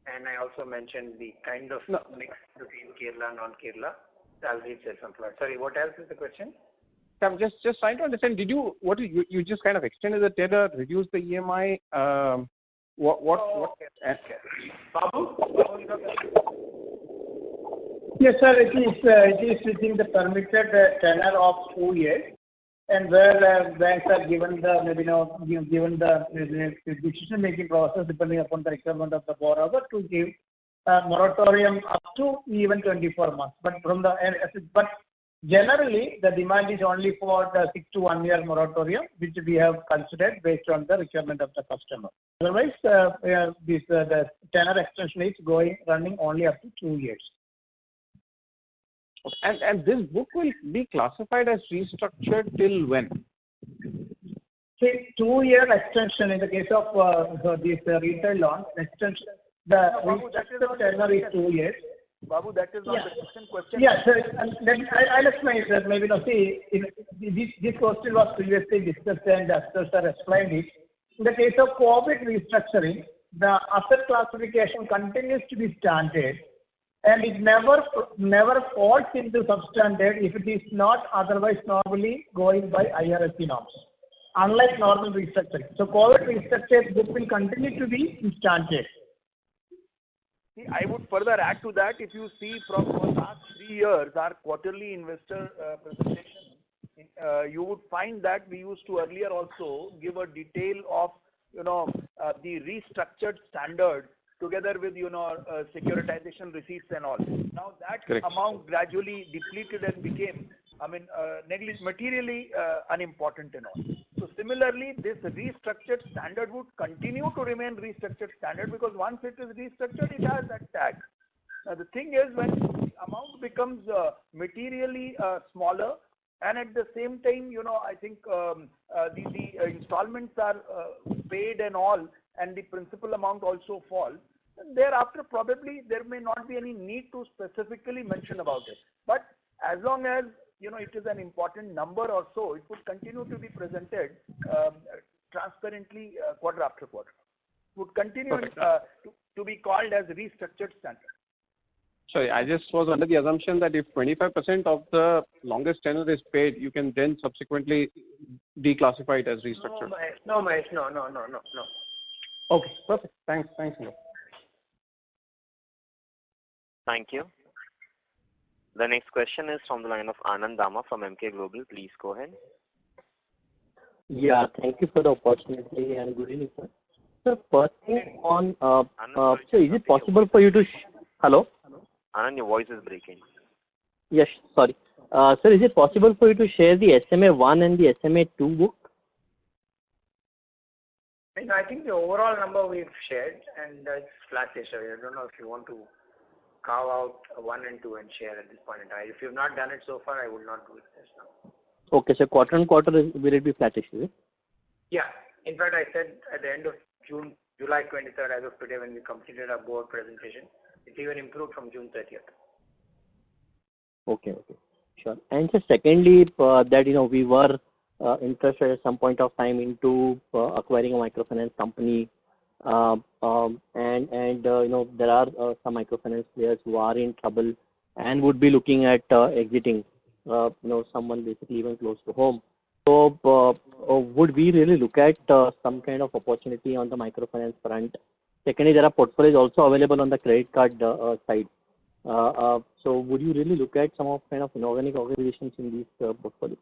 And I also mentioned the kind of mix between Kerala and non-Kerala, salaried self-employed. Sorry, what else is the question? I'm just trying to understand. You just kind of extended the tenor, reduced the EMI? Okay. Babu? Yes, sir. It is within the permitted tenor of 2 years, and where banks are given the decision-making process depending upon the requirement of the borrower to give a moratorium up to even 24 months. But generally, the demand is only for the 6 to 1 year moratorium, which we have considered based on the requirement of the customer. Otherwise, the tenor extension is running only up to 2 years. And this book will be classified as restructured till when? See, 2 year extension in the case of this retail loan extension. The restructured tenor is 2 years. Babu, that is not the question. Yes, sir. I'll explain it, sir. Maybe this question was previously discussed and sir explained it. In the case of COVID restructuring, the asset classification continues to be standard, and it never falls into substandard if it is not otherwise normally going by IRSC norms, unlike normal restructuring. So COVID restructured book will continue to be in standard. See, I would further add to that. If you see from the last 3 years, our quarterly investor presentation, you would find that we used to earlier also give a detail of the restructured standard together with securitization receipts and all. Now that amount gradually depleted and became materially unimportant and all. So similarly, this restructured standard would continue to remain restructured standard because once it is restructured, it has that tag. Now the thing is, when the amount becomes materially smaller, and at the same time, I think the installments are paid and all, and the principal amount also falls. Thereafter, probably there may not be any need to specifically mention about it. But as long as it is an important number or so, it would continue to be presented transparently quarter after quarter. Would continue to be called as restructured standard. Sorry, I just was under the assumption that if 25% of the longest tenor is paid, you can then subsequently declassify it as restructured. No, Mahesh. No. Okay, perfect. Thanks. Thank you. The next question is from the line of Anand Dama from Emkay Global. Please go ahead. Yeah, thank you for the opportunity and good evening, sir. Sir, first thing on, so is it possible for you to... Hello? Anand, your voice is breaking. Yes, sorry. Sir, is it possible for you to share the SMA-1 and the SMA-2 book? I think the overall number we've shared, and it's flattish. I don't know if you want to carve out 1 and 2 and share at this point in time. If you've not done it so far, I would not do it just now. Okay, so quarter on quarter, will it be flattish, is it? Yeah. In fact, I said at the end of July 23rd, as of today, when we completed our board presentation, it even improved from June 30th. Okay, sure. And so secondly, that we were interested at some point of time into acquiring a microfinance company, and there are some microfinance players who are in trouble and would be looking at exiting. Someone basically even close to home. So would we really look at some kind of opportunity on the microfinance front? Secondly, there are portfolios also available on the credit card side. So would you really look at some kind of inorganic organizations in these portfolios?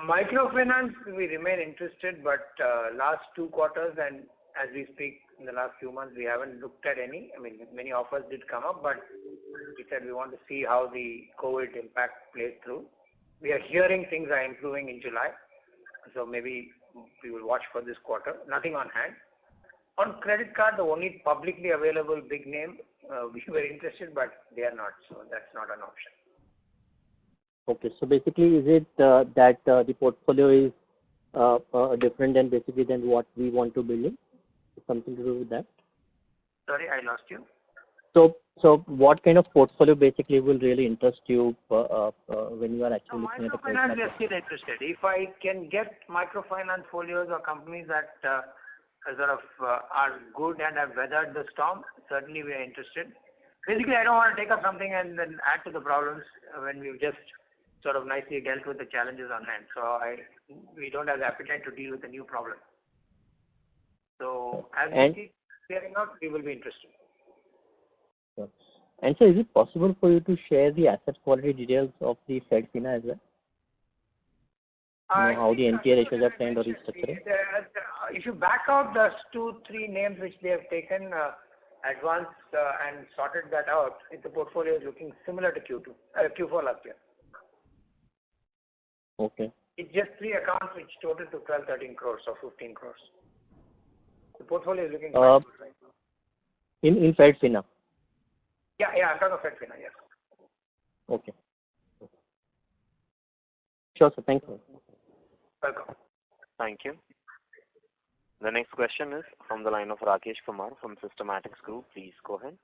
Microfinance, we remain interested, but last 2 quarters and as we speak in the last few months, we haven't looked at any. I mean, many offers did come up, but we said we want to see how the COVID impact plays through. we are hearing things are improving in July. So maybe we will watch for this quarter. Nothing on hand. On credit card, the only publicly available big name, we were interested, but they are not. So that's not an option. Okay. So basically, is it that the portfolio is different than what we want to build in? Something to do with that? Sorry, I lost you. So what kind of portfolio basically will really interest you when you are actually looking at a credit Microfinance, card? we are still interested. If I can get microfinance folios or companies that are good and have weathered the storm, certainly we are interested. Basically, I don't want to take up something and then add to the problems when we've just sort of nicely dealt with the challenges on hand. So we don't have the appetite to deal with a new problem. So as we keep clearing out, we will be interested. Sure. And so is it possible for you to share the asset quality details of the FedFina as well? How the NPA ratios are trend or restructuring? If you back out the 2-3 names which they have taken advanced and sorted that out, the portfolio is looking similar to Q4 last year. Okay. It's just 3 accounts which total to 12-13 crores or 15 crores. The portfolio is looking quite good right now. In FedFina? Yeah, I'm talking of FedFina, yes. Okay. Sure, sir. Thank you. Welcome. Thank you. The next question is from the line of Rakesh Kumar from Systematics Group. Please go ahead.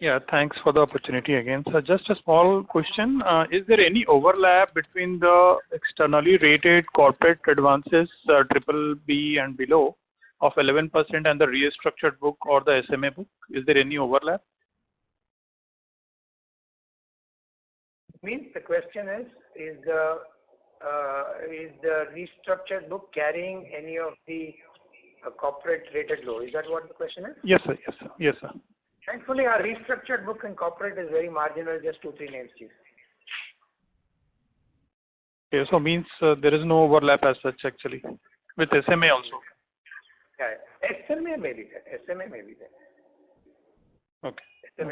Yeah, thanks for the opportunity again. So just a small question. Is there any overlap between the externally rated corporate advances, triple B and below, of 11% and the restructured book or the SMA book? Is there any overlap? Means the question is the restructured book carrying any of the corporate rated low? Is that what the question is? Yes, sir. Yes, sir. Yes, sir. Thankfully, our restructured book in corporate is very marginal, just 2-3 names, chief. Okay, so means there is no overlap as such actually with SMA also. Yeah, SMA may be there. Okay. SMA may be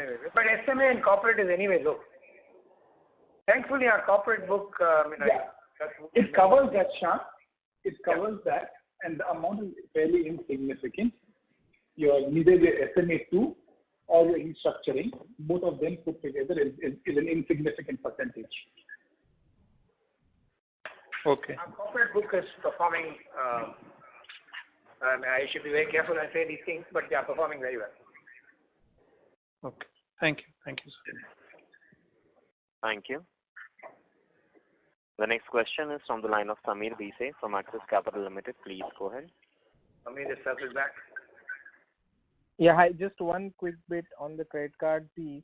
there. But SMA in corporate is anyway low. Thankfully, our corporate book, it covers that, Shyam. It covers that, and the amount is fairly insignificant. Neither the SMA2 or your restructuring, both of them put together is an insignificant percentage. Okay. Our corporate book is performing, I should be very careful when I say these things, but they are performing very well. Okay. Thank you. Thank you, sir. Thank you. The next question is from the line of Samir Bhise from Axis Capital Limited. Please go ahead. Samir, the circle back. Yeah, hi. Just one quick bit on the credit card piece.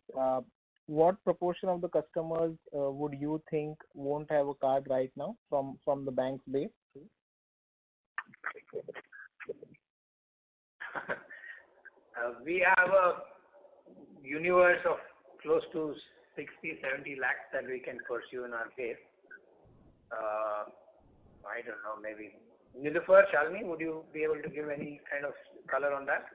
What proportion of the customers would you think won't have a card right now from the bank's base? We have a universe of close to 60-70 lakhs that we can pursue in our base. I don't know, maybe Nilüfer, Shalini, would you be able to give any kind of color on that?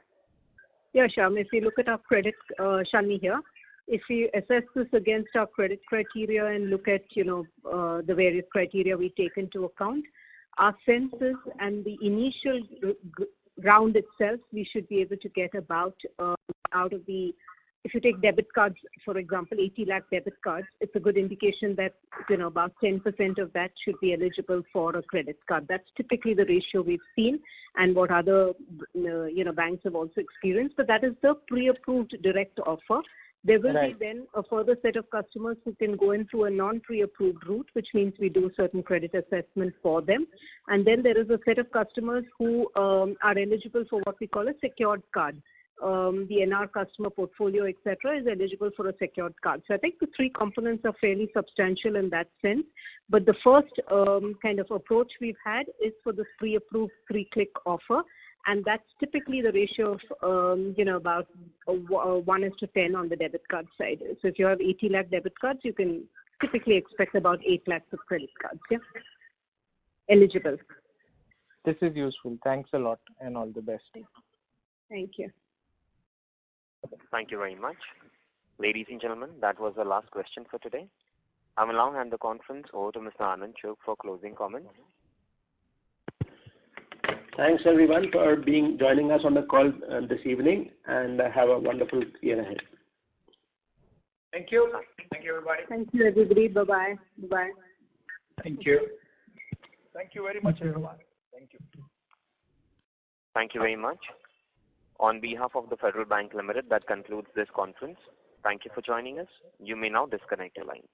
Yeah, Shyam, if you look at our credit, Shalini here, if we assess this against our credit criteria and look at, the various criteria we take into account, our senses and the initial round itself, we should be able to get about out of the, if you take debit cards, for example, 80 lakh debit cards, it's a good indication that, about 10% of that should be eligible for a credit card. That's typically the ratio we've seen and what other, banks have also experienced. But that is the pre-approved direct offer. There will be then a further set of customers who can go in through a non-pre-approved route, which means we do certain credit assessment for them. And then there is a set of customers who are eligible for what we call a secured card. The NR customer portfolio, etc., is eligible for a secured card. So I think the 3 components are fairly substantial in that sense. But the first kind of approach we've had is for the pre-approved 3-click offer. And that's typically the ratio of, about 1:10 on the debit card side. So if you have 80 lakh debit cards, you can typically expect about 8 lakhs of credit cards, eligible. This is useful. Thanks a lot and all the best. Thank you. Thank you very much. Ladies and gentlemen, that was the last question for today. I will now hand the conference over to Mr. Anand Chugh for closing comments. Thanks everyone for joining us on the call this evening, and have a wonderful year ahead. Thank you. Thank you, everybody. Thank you, everybody. Bye-bye. Bye-bye. Thank you. Thank you very much, everyone. Thank you. Thank you very much. On behalf of the Federal Bank Limited, that concludes this conference. Thank you for joining us. You may now disconnect your lines.